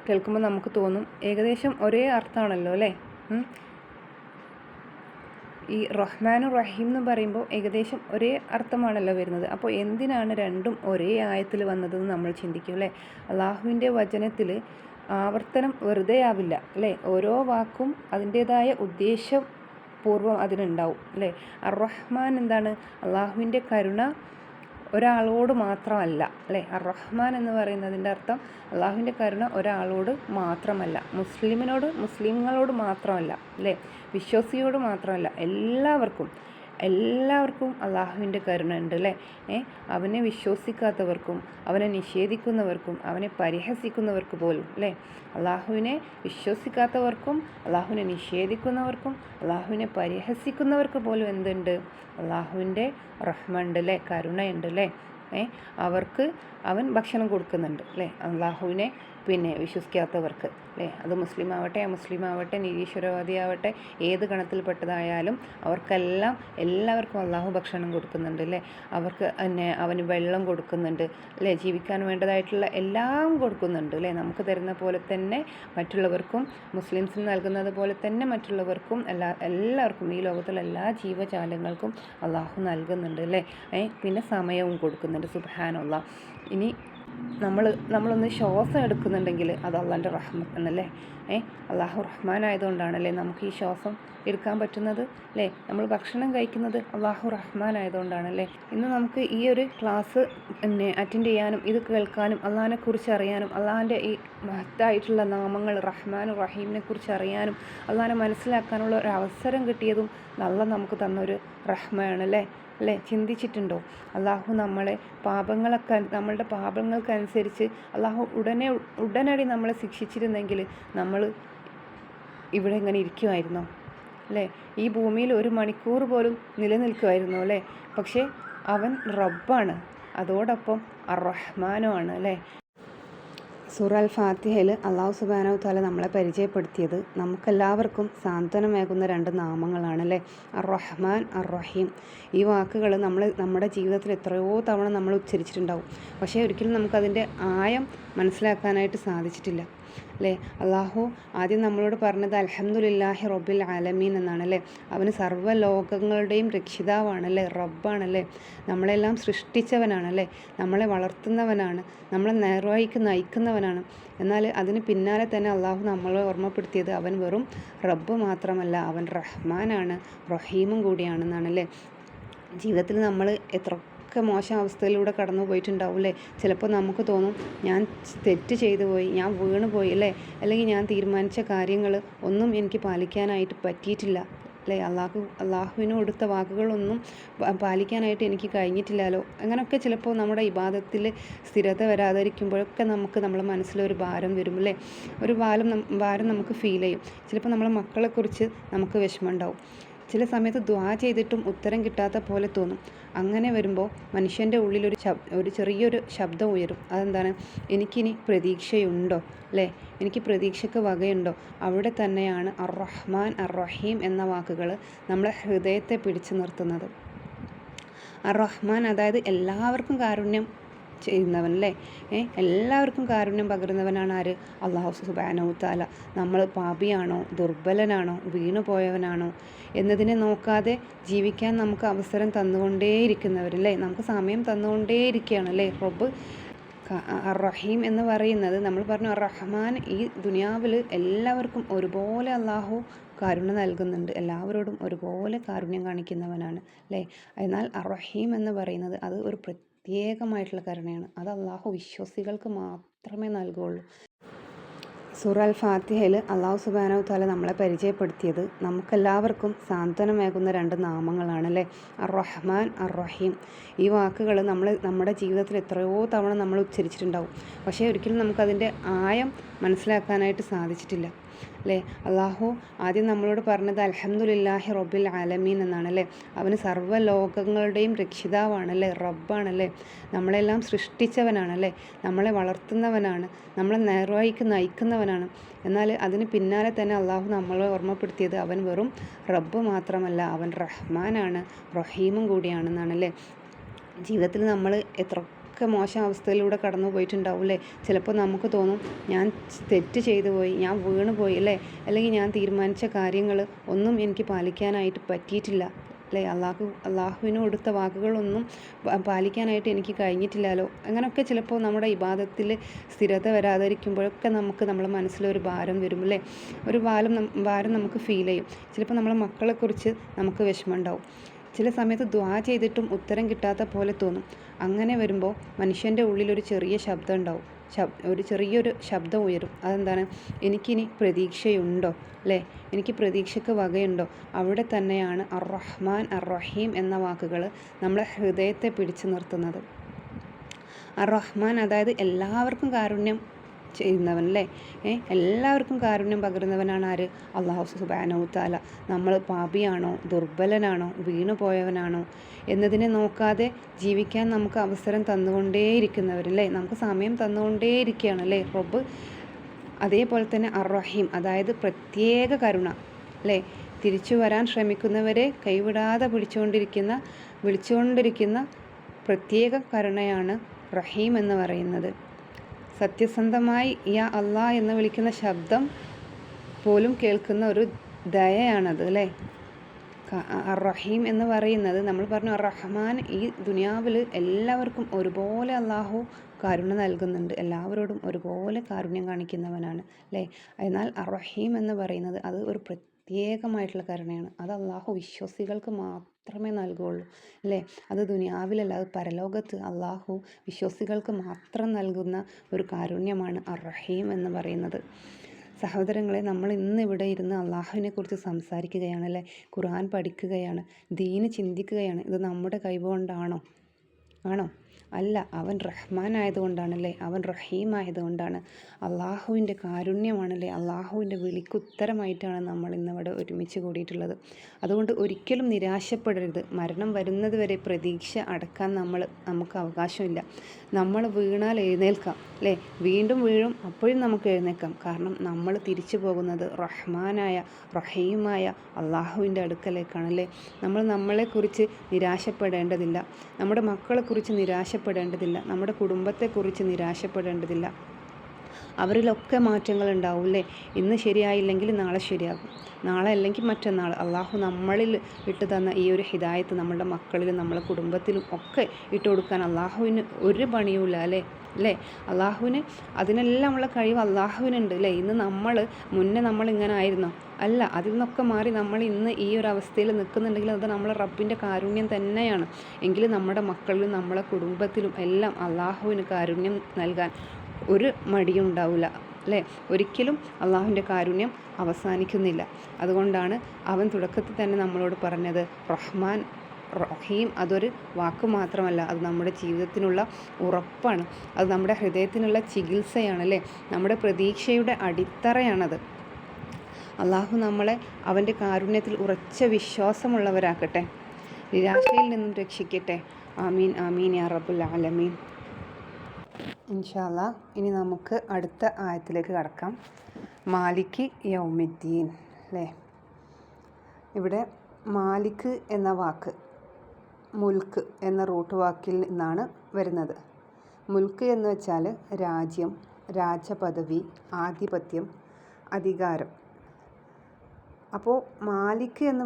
കേൾക്കുമ്പോൾ നമുക്ക് തോന്നും ഏകദേശം ഒരേ അർത്ഥമാണല്ലോ അല്ലേ. ഈ റഹ്മാനും റഹീം എന്ന് പറയുമ്പോൾ ഏകദേശം ഒരേ അർത്ഥമാണല്ലോ വരുന്നത്. അപ്പോൾ എന്തിനാണ് രണ്ടും ഒരേ ആയത്തിൽ വന്നതെന്ന് നമ്മൾ ചിന്തിക്കും അല്ലേ. അള്ളാഹുവിൻ്റെ വചനത്തിൽ ആവർത്തനം വെറുതെ ആവില്ല അല്ലേ. ഓരോ വാക്കും അതിൻ്റേതായ ഉദ്ദേശപൂർവ്വം അതിനുണ്ടാവും അല്ലേ. റഹ്മാൻ എന്താണ്? അള്ളാഹുവിൻ്റെ കരുണ ഒരാളോട് മാത്രമല്ല അല്ലേ. റഹ്മാൻ എന്ന് പറയുന്നതിൻ്റെ അർത്ഥം അള്ളാഹുവിൻ്റെ കരുണ ഒരാളോട് മാത്രമല്ല, മുസ്ലിങ്ങളോട് മാത്രമല്ല അല്ലേ, വിശ്വാസിയോട് മാത്രമല്ല, എല്ലാവർക്കും അള്ളാഹുവിൻ്റെ കരുണ ഉണ്ട് അല്ലേ. അവനെ വിശ്വസിക്കാത്തവർക്കും അവനെ നിഷേധിക്കുന്നവർക്കും അവനെ പരിഹസിക്കുന്നവർക്ക് പോലും അല്ലേ. അള്ളാഹുവിനെ വിശ്വസിക്കാത്തവർക്കും അള്ളാഹുവിനെ നിഷേധിക്കുന്നവർക്കും അള്ളാഹുവിനെ പരിഹസിക്കുന്നവർക്ക് പോലും എന്തുണ്ട്? അള്ളാഹുവിൻ്റെ റഹ്മ ഉണ്ട് അല്ലേ, കരുണയുണ്ട് അല്ലേ. അവർക്ക് അവൻ ഭക്ഷണം കൊടുക്കുന്നുണ്ട് അല്ലേ. അള്ളാഹുവിനെ വിശ്വസിക്കാത്തവർക്ക് അല്ലേ, അത് മുസ്ലിം ആവട്ടെ അമുസ്ലിം ആവട്ടെ നിരീശ്വരവാദിയാവട്ടെ ഏത് ഗണത്തിൽപ്പെട്ടതായാലും എല്ലാവർക്കും അള്ളാഹു ഭക്ഷണം കൊടുക്കുന്നുണ്ട് അല്ലേ. അവർക്ക് അവന് വെള്ളം കൊടുക്കുന്നുണ്ട് അല്ലേ, ജീവിക്കാൻ വേണ്ടതായിട്ടുള്ള എല്ലാം കൊടുക്കുന്നുണ്ട് അല്ലേ. നമുക്ക് തരുന്ന പോലെ തന്നെ മറ്റുള്ളവർക്കും, മുസ്ലിംസിന് നൽകുന്നത് പോലെ തന്നെ മറ്റുള്ളവർക്കും എല്ലാവർക്കും ഈ ലോകത്തുള്ള എല്ലാ ജീവജാലങ്ങൾക്കും അള്ളാഹു നൽകുന്നുണ്ട് അല്ലേ. പിന്നെ സമയവും കൊടുക്കുന്നുണ്ട്. സുബ്ഹാനല്ലാഹ്. ഇനി നമ്മളൊന്ന് ശ്വാസം എടുക്കുന്നുണ്ടെങ്കിൽ അത് അള്ളാൻ്റെ റഹ്മത്താണല്ലേ. അള്ളാഹു റഹ്മാനായതുകൊണ്ടാണല്ലേ നമുക്ക് ഈ ശ്വാസം എടുക്കാൻ പറ്റുന്നത് അല്ലേ. നമ്മൾ ഭക്ഷണം കഴിക്കുന്നത് അള്ളാഹു റഹ്മാനായതുകൊണ്ടാണല്ലേ. ഇന്ന് നമുക്ക് ഈ ഒരു ക്ലാസ് അറ്റൻഡ് ചെയ്യാനും ഇത് കേൾക്കാനും അള്ളാഹിനെ കുറിച്ച് അറിയാനും അള്ളാഹിൻ്റെ ഈ മഹത്തായിട്ടുള്ള നാമങ്ങൾ റഹ്മാനും റഹീമിനെ കുറിച്ച് അറിയാനും അള്ളാഹിനെ മനസ്സിലാക്കാനുള്ള ഒരു അവസരം കിട്ടിയതും അള്ളാഹ് നമുക്ക് തന്നൊരു റഹ്മയാണല്ലേ അല്ലേ. ചിന്തിച്ചിട്ടുണ്ടോ? അള്ളാഹു നമ്മളുടെ പാപങ്ങൾക്കനുസരിച്ച് അള്ളാഹു ഉടനടി നമ്മളെ ശിക്ഷിച്ചിരുന്നെങ്കിൽ നമ്മൾ ഇവിടെ ഇങ്ങനെ ഇരിക്കുമായിരുന്നോ അല്ലേ. ഈ ഭൂമിയിൽ ഒരു മണിക്കൂർ പോലും നിലനിൽക്കുമായിരുന്നോ അല്ലേ. പക്ഷേ അവൻ റബ്ബാണ്, അതോടൊപ്പം റഹ്മാനുമാണ് അല്ലേ. സൂറ അൽ ഫാത്തിഹയിൽ അള്ളാഹു സുബ്ഹാനഹു തആല നമ്മളെ പരിചയപ്പെടുത്തിയത് നമുക്കെല്ലാവർക്കും സാന്ത്വനമേകുന്ന രണ്ട് നാമങ്ങളാണല്ലേ, റഹ്മാൻ റഹീം. ഈ വാക്കുകൾ നമ്മുടെ ജീവിതത്തിൽ എത്രയോ തവണ നമ്മൾ ഉച്ചരിച്ചിട്ടുണ്ടാവും, പക്ഷേ ഒരിക്കലും നമുക്കതിൻ്റെ ആയം മനസ്സിലാക്കാനായിട്ട് സാധിച്ചിട്ടില്ല അല്ലേ. അള്ളാഹു ആദ്യം നമ്മളോട് പറഞ്ഞത് അൽഹംദുലില്ലാഹി റബ്ബിൽ ആലമീൻ എന്നാണല്ലേ. അവന് സർവ്വ ലോകങ്ങളുടെയും രക്ഷിതാവാണല്ലേ, റബ്ബാണല്ലേ, നമ്മളെല്ലാം സൃഷ്ടിച്ചവനാണല്ലേ, നമ്മളെ വളർത്തുന്നവനാണ്, നമ്മളെ നേർവഴിക്ക് നയിക്കുന്നവനാണ്. എന്നാൽ അതിന് പിന്നാലെ തന്നെ അള്ളാഹു നമ്മളെ ഓർമ്മപ്പെടുത്തിയത് അവൻ വെറും റബ്ബ് മാത്രമല്ല, അവൻ റഹ്മാനാണ്, റഹീമും കൂടിയാണെന്നാണല്ലേ. ജീവിതത്തിൽ നമ്മൾ എത്രയൊക്കെ എത്രയൊക്കെ മോശം അവസ്ഥയിലൂടെ കടന്നു പോയിട്ടുണ്ടാവും അല്ലേ. ചിലപ്പോൾ നമുക്ക് തോന്നും ഞാൻ തെറ്റ് ചെയ്തു പോയി, ഞാൻ വീണു പോയി അല്ലേ, അല്ലെങ്കിൽ ഞാൻ തീരുമാനിച്ച കാര്യങ്ങൾ ഒന്നും എനിക്ക് പാലിക്കാനായിട്ട് പറ്റിയിട്ടില്ല അല്ലേ, അള്ളാഹുവിന് കൊടുത്ത വാക്കുകളൊന്നും പാലിക്കാനായിട്ട് എനിക്ക് കഴിഞ്ഞിട്ടില്ലല്ലോ. അങ്ങനെയൊക്കെ ചിലപ്പോൾ നമ്മുടെ ഇബാദത്തിൽ സ്ഥിരത വരാതിരിക്കുമ്പോഴൊക്കെ നമുക്ക് നമ്മളെ മനസ്സിലൊരു ഭാരം വരും അല്ലേ. ഒരു ഭാരം നമുക്ക് ഫീൽ ചെയ്യും. ചിലപ്പോൾ നമ്മളെ മക്കളെക്കുറിച്ച് നമുക്ക് വിഷമം ഉണ്ടാവും. ചില സമയത്ത് ദുആ ചെയ്തിട്ടും ഉത്തരം കിട്ടാത്ത പോലെ തോന്നും. അങ്ങനെ വരുമ്പോൾ മനുഷ്യൻ്റെ ഉള്ളിലൊരു ഒരു ചെറിയൊരു ശബ്ദം ഉയരും. അതെന്താണ്? എനിക്കിനി പ്രതീക്ഷയുണ്ടോ അല്ലേ, എനിക്ക് പ്രതീക്ഷയ്ക്ക് വകയുണ്ടോ. അവിടെ തന്നെയാണ് അർ-റഹ്മാൻ അർ-റഹീം എന്ന വാക്കുകൾ നമ്മളെ ഹൃദയത്തെ പിടിച്ചു നിർത്തുന്നത്. അർ-റഹ്മാൻ അതായത് എല്ലാവർക്കും കാരുണ്യം ചെയ്യുന്നവൻ അല്ലേ. എല്ലാവർക്കും കാരുണ്യം പകരുന്നവനാണ് ആര്? അള്ളാഹു സുബ്ഹാനഹു തആല. നമ്മൾ പാപിയാണോ, ദുർബലനാണോ, വീണുപോയവനാണോ എന്നതിനെ നോക്കാതെ ജീവിക്കാൻ നമുക്ക് അവസരം തന്നുകൊണ്ടേയിരിക്കുന്നവരല്ലേ, നമുക്ക് സമയം തന്നുകൊണ്ടേയിരിക്കുകയാണല്ലേ റബ്ബ്. അർ-റഹീം എന്ന് പറയുന്നത് നമ്മൾ പറഞ്ഞു, അർ-റഹ്മാൻ ഈ ദുനിയാവിൽ എല്ലാവർക്കും ഒരുപോലെ അള്ളാഹു കാരുണ്യം നൽകുന്നുണ്ട്, എല്ലാവരോടും ഒരുപോലെ കാരുണ്യം കാണിക്കുന്നവനാണ് അല്ലേ. എന്നാൽ അർ-റഹീം എന്ന് പറയുന്നത് അത് ഒരു പ്രത്യേകമായിട്ടുള്ള കരുണയാണ്. അത് അള്ളാഹു വിശ്വാസികൾക്ക് മാത്രമേ നൽകുകയുള്ളൂ. സൂറ അൽ ഫാത്തിഹയിൽ അള്ളാഹു സുബ്ഹാനഹു തആല നമ്മളെ പരിചയപ്പെടുത്തിയത് നമുക്കെല്ലാവർക്കും സാന്ത്വനമേകുന്ന 2 നാമങ്ങളാണ് അല്ലേ, അർ-റഹ്മാൻ അർ-റഹീം. ഈ വാക്കുകൾ നമ്മുടെ ജീവിതത്തിൽ എത്രയോ തവണ നമ്മൾ ഉച്ചരിച്ചിട്ടുണ്ടാവും. പക്ഷേ ഒരിക്കലും നമുക്കതിൻ്റെ ആഴം മനസ്സിലാക്കാനായിട്ട് സാധിച്ചിട്ടില്ല അല്ലേ. അള്ളാഹു ആദ്യം നമ്മളോട് പറഞ്ഞത് അൽഹംദുലില്ലാഹി റബ്ബിൽ ആലമീൻ എന്നാണ് അല്ലേ. അവന് സർവ്വ ലോകങ്ങളുടെയും രക്ഷിതാവാണല്ലേ, റബ്ബാണല്ലേ, നമ്മളെല്ലാം സൃഷ്ടിച്ചവനാണല്ലേ, നമ്മളെ വളർത്തുന്നവനാണ്, നമ്മളെ നേർവഴിക്ക് നയിക്കുന്നവനാണ്. എന്നാൽ അതിന് പിന്നാലെ തന്നെ അള്ളാഹു നമ്മളെ ഓർമ്മപ്പെടുത്തിയത് അവൻ വെറും റബ്ബ് മാത്രമല്ല, അവൻ റഹ്മാനാണ്, റഹീമും കൂടിയാണെന്നാണല്ലേ. ജീവിതത്തിൽ നമ്മൾ എത്രയൊക്കെ മോശം അവസ്ഥയിലൂടെ കടന്നു പോയിട്ടുണ്ടാവും അല്ലേ. ചിലപ്പോൾ നമുക്ക് തോന്നും ഞാൻ തെറ്റ് ചെയ്തു പോയി, ഞാൻ വീണു പോയി അല്ലേ, അല്ലെങ്കിൽ ഞാൻ തീരുമാനിച്ച കാര്യങ്ങൾ ഒന്നും എനിക്ക് പാലിക്കാനായിട്ട് പറ്റിയിട്ടില്ല അല്ലേ, അള്ളാഹുവിന് കൊടുത്ത വാക്കുകളൊന്നും പാലിക്കാനായിട്ട് എനിക്ക് കഴിഞ്ഞിട്ടില്ലല്ലോ. അങ്ങനെയൊക്കെ ചിലപ്പോൾ നമ്മുടെ ഇബാദത്തിൽ സ്ഥിരത വരാതിരിക്കുമ്പോഴൊക്കെ നമുക്ക് നമ്മളെ മനസ്സിലൊരു ഭാരം വരും അല്ലേ. ഒരു ഭാരം നമുക്ക് ഫീൽ ചെയ്യും. ചിലപ്പോൾ നമ്മളെ മക്കളെക്കുറിച്ച് നമുക്ക് വിഷമം ഉണ്ടാവും. ചില സമയത്ത് ദുആ ചെയ്തിട്ടും ഉത്തരം കിട്ടാത്ത പോലെ തോന്നും. അങ്ങനെ വരുമ്പോൾ മനുഷ്യൻ്റെ ഉള്ളിലൊരു ചെറിയ ശബ്ദം ഉണ്ടാവും, ഒരു ചെറിയൊരു ശബ്ദം ഉയരും. അതെന്താണ്? എനിക്കിനി പ്രതീക്ഷയുണ്ടോ അല്ലേ, എനിക്ക് പ്രതീക്ഷയ്ക്ക് വകയുണ്ടോ. അവിടെ തന്നെയാണ് അർ-റഹ്മാൻ അർ-റഹീം എന്ന വാക്കുകൾ നമ്മളെ ഹൃദയത്തെ പിടിച്ചു നിർത്തുന്നത്. അർ-റഹ്മാൻ അതായത് എല്ലാവർക്കും കാരുണ്യം ചെയ്യുന്നവൻ അല്ലേ. എല്ലാവർക്കും കാരുണ്യം പകരുന്നവനാണ് ആര്? അള്ളാഹു സുബ്ഹാനഹു തആല. നമ്മൾ പാപിയാണോ, ദുർബലനാണോ, വീണുപോയവനാണോ എന്നതിനെ നോക്കാതെ ജീവിക്കാൻ നമുക്ക് അവസരം തന്നുകൊണ്ടേയിരിക്കുന്നവരല്ലേ, നമുക്ക് സമയം തന്നുകൊണ്ടേയിരിക്കുകയാണല്ലേ റബ്ബ്. അതേപോലെ തന്നെ അർ-റഹീം അതായത് പ്രത്യേക കരുണ അല്ലേ. തിരിച്ചു വരാൻ ശ്രമിക്കുന്നവരെ കൈവിടാതെ വിളിച്ചുകൊണ്ടിരിക്കുന്ന പ്രത്യേക കരുണയാണ് റഹീം എന്ന് പറയുന്നത്. സത്യസന്ധമായി യാ അല്ലാ എന്ന് വിളിക്കുന്ന ശബ്ദം പോലും കേൾക്കുന്ന ഒരു ദയയാണത് അല്ലേ. അർ-റഹീം എന്ന് പറയുന്നത് നമ്മൾ പറഞ്ഞു, അർ-റഹ്മാൻ ഈ ദുനിയാവിൽ എല്ലാവർക്കും ഒരുപോലെ അള്ളാഹു കാരുണ്യം നൽകുന്നുണ്ട്, എല്ലാവരോടും ഒരുപോലെ കാരുണ്യം കാണിക്കുന്നവനാണ് അല്ലേ. എന്നാൽ അർ-റഹീം എന്ന് പറയുന്നത് അത് ഒരു പ്രത്യേകമായിട്ടുള്ള കരുണയാണ്. അത് അള്ളാഹു വിശ്വാസികൾക്ക് മാത്രമേ നൽകുകയുള്ളൂ അല്ലേ. അത് ദുനിയാവിലല്ല, അത് പരലോകത്ത് അള്ളാഹു വിശ്വാസികൾക്ക് മാത്രം നൽകുന്ന ഒരു കാരുണ്യമാണ് അർ-റഹീം എന്ന് പറയുന്നത്. സഹോദരങ്ങളെ, നമ്മൾ ഇന്നിവിടെ ഇരുന്ന് അള്ളാഹുവിനെക്കുറിച്ച് സംസാരിക്കുകയാണ്, ഖുർആൻ പഠിക്കുകയാണ്, ദീന് ചിന്തിക്കുകയാണ്. ഇത് നമ്മുടെ കഴിവുകൊണ്ടാണോ? അല്ല, അവൻ റഹ്മാൻ ആയതുകൊണ്ടാണല്ലേ, അവൻ റഹീം ആയതുകൊണ്ടാണ്, അള്ളാഹുവിൻ്റെ കാരുണ്യമാണല്ലേ, അള്ളാഹുവിൻ്റെ വിളിക്കുത്തരമായിട്ടാണ് നമ്മൾ ഇന്നിവിടെ ഒരുമിച്ച് കൂടിയിട്ടുള്ളത്. അതുകൊണ്ട് ഒരിക്കലും നിരാശപ്പെടരുത്. മരണം വരുന്നത് വരെ പ്രതീക്ഷ അടക്കാൻ നമുക്ക് അവകാശമില്ല. നമ്മൾ വീണാൽ എഴുന്നേൽക്കാം അല്ലേ, വീണ്ടും വീഴും, അപ്പോഴും നമുക്ക് എഴുന്നേൽക്കാം. കാരണം നമ്മൾ തിരിച്ചു പോകുന്നത് റഹ്മാനായ റഹീമായ അള്ളാഹുവിൻ്റെ അടുക്കലേക്കാണല്ലേ. നമ്മൾ നമ്മളെക്കുറിച്ച് നിരാശപ്പെടേണ്ടതില്ല, നമ്മുടെ മക്കളെക്കുറിച്ച് നിരാശപ്പെടേണ്ടതില്ല, നമ്മുടെ കുടുംബത്തെക്കുറിച്ച് നിരാശപ്പെടേണ്ടതില്ല. അവരിലൊക്കെ മാറ്റങ്ങൾ ഉണ്ടാവും അല്ലേ. ഇന്ന് ശരിയായില്ലെങ്കിൽ നാളെ ശരിയാകും, നാളെ അല്ലെങ്കിൽ മറ്റന്നാൾ. അള്ളാഹു നമ്മളിൽ ഇട്ട് തന്ന ഈ ഒരു ഹിദായത്ത് നമ്മളുടെ മക്കളിലും നമ്മളെ കുടുംബത്തിലും ഒക്കെ ഇട്ട് കൊടുക്കാൻ അള്ളാഹുവിന് ഒരു പണിയുമില്ല അല്ലേ. അല്ലേ? അള്ളാഹുവിന് അതിനെല്ലാമുള്ള കഴിവ് അള്ളാഹുവിനുണ്ട് അല്ലേ? ഇന്ന് മുന്നേ ഇങ്ങനെ ആയിരുന്നോ? അല്ല. അതിൽ നിന്നൊക്കെ മാറി നമ്മൾ ഇന്ന് ഈ ഒരു അവസ്ഥയിൽ നിൽക്കുന്നുണ്ടെങ്കിൽ അത് നമ്മളെ റബ്ബിൻ്റെ കാരുണ്യം തന്നെയാണ്. എങ്കിലും നമ്മുടെ മക്കളിലും നമ്മളെ കുടുംബത്തിലും എല്ലാം അള്ളാഹുവിന് കാരുണ്യം നൽകാൻ ഒരു മടിയും ഉണ്ടാവില്ല അല്ലേ? ഒരിക്കലും അള്ളാഹുവിൻ്റെ കാരുണ്യം അവസാനിക്കുന്നില്ല. അതുകൊണ്ടാണ് അവൻ തുടക്കത്തിൽ തന്നെ നമ്മളോട് പറഞ്ഞത് റഹ്മാൻ റഹീം അതൊരു വാക്ക് മാത്രമല്ല, അത് നമ്മുടെ ജീവിതത്തിനുള്ള ഉറപ്പാണ്. അത് നമ്മുടെ ഹൃദയത്തിനുള്ള ചികിത്സയാണ് അല്ലേ? നമ്മുടെ പ്രതീക്ഷയുടെ അടിത്തറയാണത്. അള്ളാഹു നമ്മളെ അവൻ്റെ കാരുണ്യത്തിൽ ഉറച്ച വിശ്വാസമുള്ളവരാക്കട്ടെ, നിരാശയിൽ നിന്നും രക്ഷിക്കട്ടെ. ആമീൻ ആമീൻ യാ റബ്ബുൽ ആലമീൻ. ഇൻഷാ അല്ലാഹ് ഇനി നമുക്ക് അടുത്ത ആയത്തിലേക്ക് കടക്കാം. മാലിക് യൗമിദ്ദീൻ അല്ലേ? ഇവിടെ മാലിക് എന്ന വാക്ക് മുൽക്ക് എന്ന റൂട്ട് വാക്കിൽ നിന്നാണ് വരുന്നത്. മുൽക്ക് എന്ന് വെച്ചാൽ രാജ്യം, രാജപദവി, ആധിപത്യം, അധികാരം. അപ്പോൾ മാലിക് എന്ന്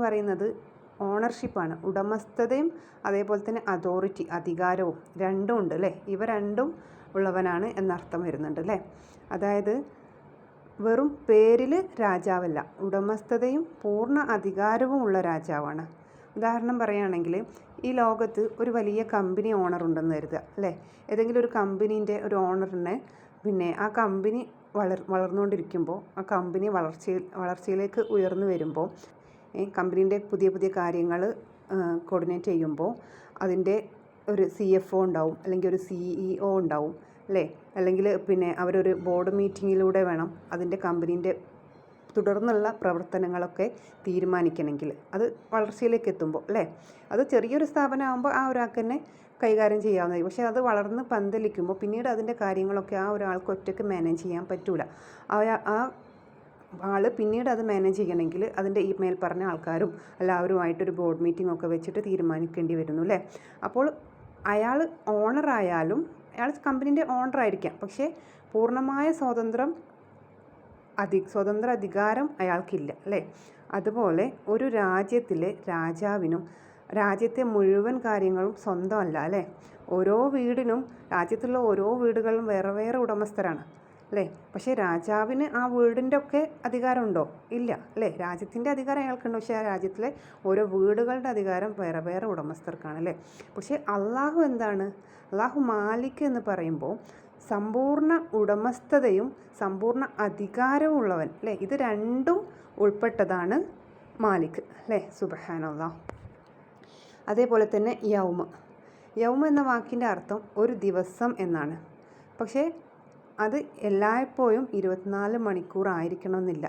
പറയുന്നത് ഓണർഷിപ്പാണ്, ഉടമസ്ഥതയും അതേപോലെ തന്നെ അതോറിറ്റി, അധികാരവും രണ്ടും ഉണ്ട് അല്ലേ? ഇവ രണ്ടും ഉള്ളവനാണ് എന്നർത്ഥം വരുന്നുണ്ട് അല്ലേ? അതായത് വെറും പേരിൽ രാജാവല്ല, ഉടമസ്ഥതയും പൂർണ്ണ അധികാരവും ഉള്ള രാജാവാണ്. ഉദാഹരണം പറയുകയാണെങ്കിൽ ഈ ലോകത്ത് ഒരു വലിയ കമ്പനി ഓണർ ഉണ്ടെന്ന് കരുതുക അല്ലേ? ഏതെങ്കിലും ഒരു കമ്പനീൻ്റെ ഒരു ഓണറിനെ ആ കമ്പനി വളർന്നുകൊണ്ടിരിക്കുമ്പോൾ ആ കമ്പനി വളർച്ചയിലേക്ക് ഉയർന്നു വരുമ്പോൾ കമ്പനീൻ്റെ പുതിയ പുതിയ കാര്യങ്ങൾ കോർഡിനേറ്റ് ചെയ്യുമ്പോൾ അതിൻ്റെ ഒരു CFO ഉണ്ടാവും, അല്ലെങ്കിൽ ഒരു CEO ഉണ്ടാവും അല്ലേ? അല്ലെങ്കിൽ അവരൊരു ബോർഡ് മീറ്റിങ്ങിലൂടെ വേണം അതിൻ്റെ കമ്പനീൻ്റെ തുടർന്നുള്ള പ്രവർത്തനങ്ങളൊക്കെ തീരുമാനിക്കണമെങ്കിൽ, അത് വളർച്ചയിലേക്ക് എത്തുമ്പോൾ അല്ലേ? അത് ചെറിയൊരു സ്ഥാപനമാകുമ്പോൾ ആ ഒരാൾക്ക് തന്നെ കൈകാര്യം ചെയ്യാവുന്നത്. പക്ഷേ അത് വളർന്ന് പന്തലിക്കുമ്പോൾ പിന്നീട് അതിൻ്റെ കാര്യങ്ങളൊക്കെ ആ ഒരാൾക്ക് ഒറ്റയ്ക്ക് മാനേജ് ചെയ്യാൻ പറ്റില്ല. ആ ആൾ പിന്നീട് അത് മാനേജ് ചെയ്യണമെങ്കിൽ അതിൻ്റെ ഈ മേൽ പറഞ്ഞ ആൾക്കാരും എല്ലാവരുമായിട്ടൊരു ബോർഡ് മീറ്റിംഗ് ഒക്കെ വെച്ചിട്ട് തീരുമാനിക്കേണ്ടി വരുന്നു അല്ലേ? അപ്പോൾ അയാൾ ഓണറായാലും അയാൾ കമ്പനീൻ്റെ ഓണറായിരിക്കാം, പക്ഷേ പൂർണ്ണമായ സ്വതന്ത്ര അധികാരം അയാൾക്കില്ല അല്ലേ? അതുപോലെ ഒരു രാജ്യത്തിലെ രാജാവിനും രാജ്യത്തെ മുഴുവൻ കാര്യങ്ങളും സ്വന്തമല്ല അല്ലേ? രാജ്യത്തുള്ള ഓരോ വീടുകളും വേറെ വേറെ ഉടമസ്ഥരാണ് അല്ലേ? പക്ഷേ രാജാവിന് ആ വീടിൻ്റെ ഒക്കെ അധികാരമുണ്ടോ? ഇല്ല അല്ലേ? രാജ്യത്തിൻ്റെ അധികാരം അയാൾക്കുണ്ട്, പക്ഷേ ആ രാജ്യത്തിലെ ഓരോ വീടുകളുടെ അധികാരം വേറെ വേറെ ഉടമസ്ഥർക്കാണ് അല്ലേ? പക്ഷേ അള്ളാഹു മാലിക് എന്ന് പറയുമ്പോൾ സമ്പൂർണ്ണ ഉടമസ്ഥതയും സമ്പൂർണ്ണ അധികാരവും ഉള്ളവൻ അല്ലേ? ഇത് രണ്ടും ഉൾപ്പെട്ടതാണ് മാലിക് അല്ലേ? സുബ്ഹാനല്ലാഹ്. അതേപോലെ തന്നെ യൗമ എന്ന വാക്കിൻ്റെ അർത്ഥം ഒരു ദിവസം എന്നാണ്. പക്ഷേ അത് എല്ലായ്പ്പോഴും 24 മണിക്കൂർ ആയിരിക്കണമെന്നില്ല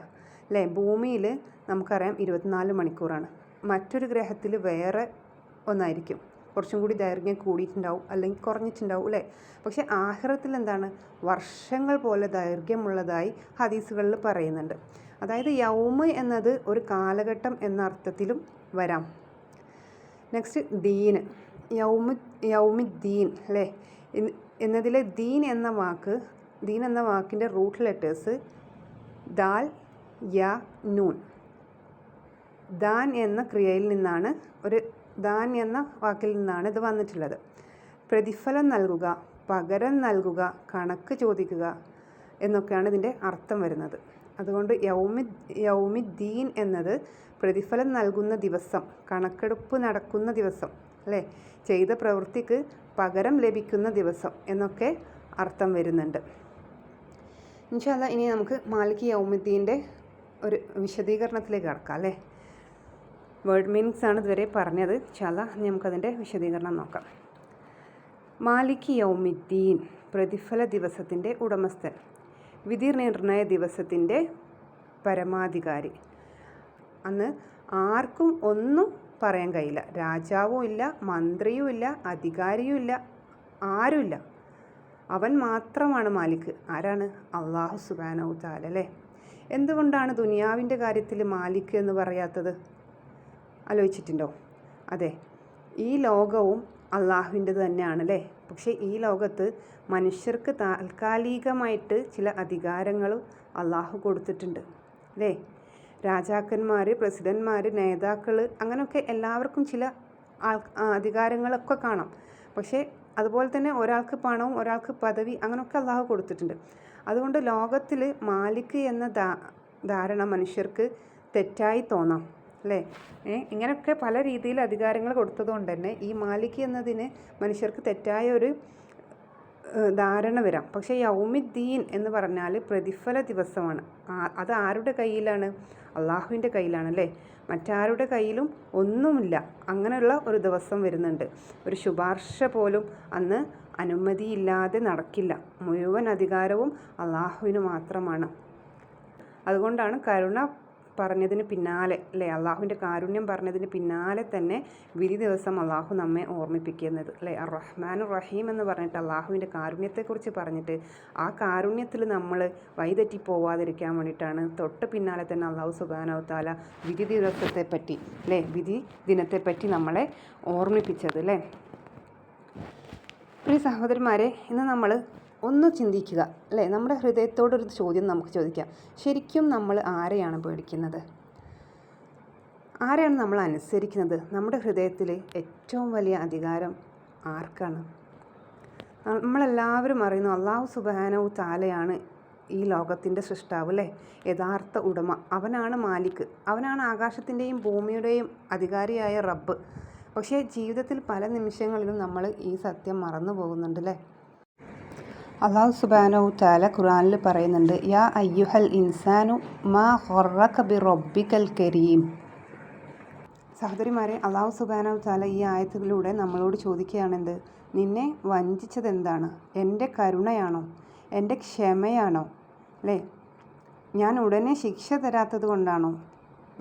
അല്ലേ? ഭൂമിയിൽ നമുക്കറിയാം 24 മണിക്കൂറാണ്. മറ്റൊരു ഗ്രഹത്തിൽ വേറെ ഒന്നായിരിക്കും, കുറച്ചും കൂടി ദൈർഘ്യം കൂടിയിട്ടുണ്ടാവും അല്ലെങ്കിൽ കുറഞ്ഞിട്ടുണ്ടാവും അല്ലേ? പക്ഷേ ആഖിറത്തിൽ വർഷങ്ങൾ പോലെ ദൈർഘ്യമുള്ളതായി ഹദീസുകളിൽ പറയുന്നുണ്ട്. അതായത് യൗമ് എന്നത് ഒരു കാലഘട്ടം എന്ന അർത്ഥത്തിലും വരാം. നെക്സ്റ്റ് യൗമുദ്ദീൻ അല്ലേ? എന്നതിലെ ദീൻ എന്ന വാക്കിൻ്റെ റൂട്ട് ലെറ്റേഴ്സ് ദാൽ, യാ, നൂൻ. ദാൻ എന്ന ക്രിയയിൽ നിന്നാണ് ദാൻ എന്ന വാക്കിൽ നിന്നാണ് ഇത് വന്നിട്ടുള്ളത്. പ്രതിഫലം നൽകുക, പകരം നൽകുക, കണക്ക് ചോദിക്കുക എന്നൊക്കെയാണ് ഇതിൻ്റെ അർത്ഥം വരുന്നത്. അതുകൊണ്ട് യൗമുദ്ദീൻ എന്നത് പ്രതിഫലം നൽകുന്ന ദിവസം, കണക്കെടുപ്പ് നടക്കുന്ന ദിവസം അല്ലേ? ചെയ്ത പ്രവൃത്തിക്ക് പകരം ലഭിക്കുന്ന ദിവസം എന്നൊക്കെ അർത്ഥം വരുന്നുണ്ട്. ഇൻഷാ അല്ലാഹ് ഇനി നമുക്ക് മാലിക് യൗമുദ്ദീൻ്റെ ഒരു വിശദീകരണത്തിലേക്ക് കടക്കാം അല്ലേ? വേർഡ് മീനിങ്സ് ആണ് ഇതുവരെ പറഞ്ഞത്. ഇൻഷാ അല്ലാഹ് നമുക്കതിൻ്റെ വിശദീകരണം നോക്കാം. മാലിക് യൗമുദ്ദീൻ പ്രതിഫല ദിവസത്തിൻ്റെ ഉടമസ്ഥൻ, വിധി നിർണയ ദിവസത്തിൻ്റെ പരമാധികാരി. അന്ന് ആർക്കും ഒന്നും പറയാൻ കഴിയില്ല, രാജാവും ഇല്ല, മന്ത്രിയും ഇല്ല, അധികാരിയും ഇല്ല, ആരുമില്ല. അവൻ മാത്രമാണ് മാലിക്. ആരാണ്? അള്ളാഹു സുബ്ഹാനഹു തആല അല്ലേ? എന്തുകൊണ്ടാണ് ദുനിയാവിൻ്റെ കാര്യത്തിൽ മാലിക് എന്ന് പറയാത്തത്? ആലോചിച്ചിട്ടുണ്ടോ? അതെ, ഈ ലോകവും അള്ളാഹുവിൻ്റെത് തന്നെയാണ് അല്ലേ? പക്ഷേ ഈ ലോകത്ത് മനുഷ്യർക്ക് താൽക്കാലികമായിട്ട് ചില അധികാരങ്ങൾ അള്ളാഹു കൊടുത്തിട്ടുണ്ട് അല്ലേ? രാജാക്കന്മാർ, പ്രസിഡന്റ്മാർ, നേതാക്കൾ, അങ്ങനെയൊക്കെ എല്ലാവർക്കും ചില അധികാരങ്ങളൊക്കെ കാണാം. പക്ഷേ അതുപോലെ തന്നെ ഒരാൾക്ക് പണവും ഒരാൾക്ക് പദവി അങ്ങനെയൊക്കെ അള്ളാഹു കൊടുത്തിട്ടുണ്ട്. അതുകൊണ്ട് ലോകത്തിൽ മാലിക് എന്ന ധാരണ മനുഷ്യർക്ക് തെറ്റായി തോന്നാം അല്ലേ. ഇങ്ങനെയൊക്കെ പല രീതിയിൽ അധികാരങ്ങൾ കൊടുത്തതുകൊണ്ട് തന്നെ ഈ മാലിക് എന്നതിന് മനുഷ്യർക്ക് തെറ്റായ ഒരു ധാരണ വരാം. പക്ഷേ യൗമിദ്ദീൻ എന്ന് പറഞ്ഞാൽ പ്രതിഫല ദിവസമാണ്. അത് ആരുടെ കയ്യിലാണ്? അള്ളാഹുവിൻ്റെ കയ്യിലാണ് അല്ലേ. മറ്റാരുടെ കയ്യിലും ഒന്നുമില്ല. അങ്ങനെയുള്ള ഒരു ദിവസം വരുന്നുണ്ട്. ഒരു ശുപാർശ പോലും അന്ന് അനുമതിയില്ലാതെ നടക്കില്ല. മുഴുവൻ അധികാരവും അള്ളാഹുവിന് മാത്രമാണ്. അതുകൊണ്ടാണ് കരുണ പറഞ്ഞതിന് പിന്നാലെ അല്ലേ, അള്ളാഹുവിൻ്റെ കാരുണ്യം പറഞ്ഞതിന് പിന്നാലെ തന്നെ വിധി ദിവസം അള്ളാഹു നമ്മെ ഓർമ്മിപ്പിക്കുന്നത് അല്ലേ. റഹ്മാൻ റഹീം എന്ന് പറഞ്ഞിട്ട് അള്ളാഹുവിൻ്റെ കാരുണ്യത്തെക്കുറിച്ച് പറഞ്ഞിട്ട് ആ കാരുണ്യത്തിൽ നമ്മൾ വഴിതെറ്റി പോവാതിരിക്കാൻ വേണ്ടിയിട്ടാണ് തൊട്ട് പിന്നാലെ തന്നെ അള്ളാഹു സുബ്ഹാനഹു തആല വിധി ദിവസത്തെപ്പറ്റി അല്ലേ, വിധി ദിനത്തെപ്പറ്റി നമ്മളെ ഓർമ്മിപ്പിച്ചത് അല്ലേ. പ്രിയ സഹോദരന്മാരെ, ഇന്ന് നമ്മൾ ഒന്ന് ചിന്തിക്കുക അല്ലേ. നമ്മുടെ ഹൃദയത്തോടൊരു ചോദ്യം നമുക്ക് ചോദിക്കാം. ശരിക്കും നമ്മൾ ആരെയാണ് പേടിക്കുന്നത്? ആരെയാണ് നമ്മൾ അനുസരിക്കുന്നത്? നമ്മുടെ ഹൃദയത്തിൽ ഏറ്റവും വലിയ അധികാരം ആർക്കാണ്? നമ്മളെല്ലാവരും അറിയുന്നു അല്ലാഹു സുബ്ഹാനഹു തആലയാണ് ഈ ലോകത്തിൻ്റെ സൃഷ്ടാവ് അല്ലേ, യഥാർത്ഥ ഉടമ. അവനാണ് മാലിക്, അവനാണ് ആകാശത്തിൻ്റെയും ഭൂമിയുടെയും അധികാരിയായ റബ്ബ്. പക്ഷേ ജീവിതത്തിൽ പല നിമിഷങ്ങളിലും നമ്മൾ ഈ സത്യം മറന്നു പോകുന്നുണ്ട് അല്ലേ. അല്ലാഹു സുബ്ഹാനഹു തആല ഖുർആനിൽ പറയുന്നുണ്ട്, യാ അയ്യുഹൽ ഇൻസാനു മാ ഖറക ബിറബ്ബിക്കൽ കരീം. സഹോദരിമാരെ, അല്ലാഹു സുബ്ഹാനഹു തആല ഈ ആയത്തിലൂടെ നമ്മളോട് ചോദിക്കുകയാണെന്ത്? നിന്നെ വഞ്ചിച്ചത് എന്താണ്? എൻ്റെ കരുണയാണോ? എൻ്റെ ക്ഷമയാണോ അല്ലേ? ഞാൻ ഉടനെ ശിക്ഷ തരാത്തത് കൊണ്ടാണോ?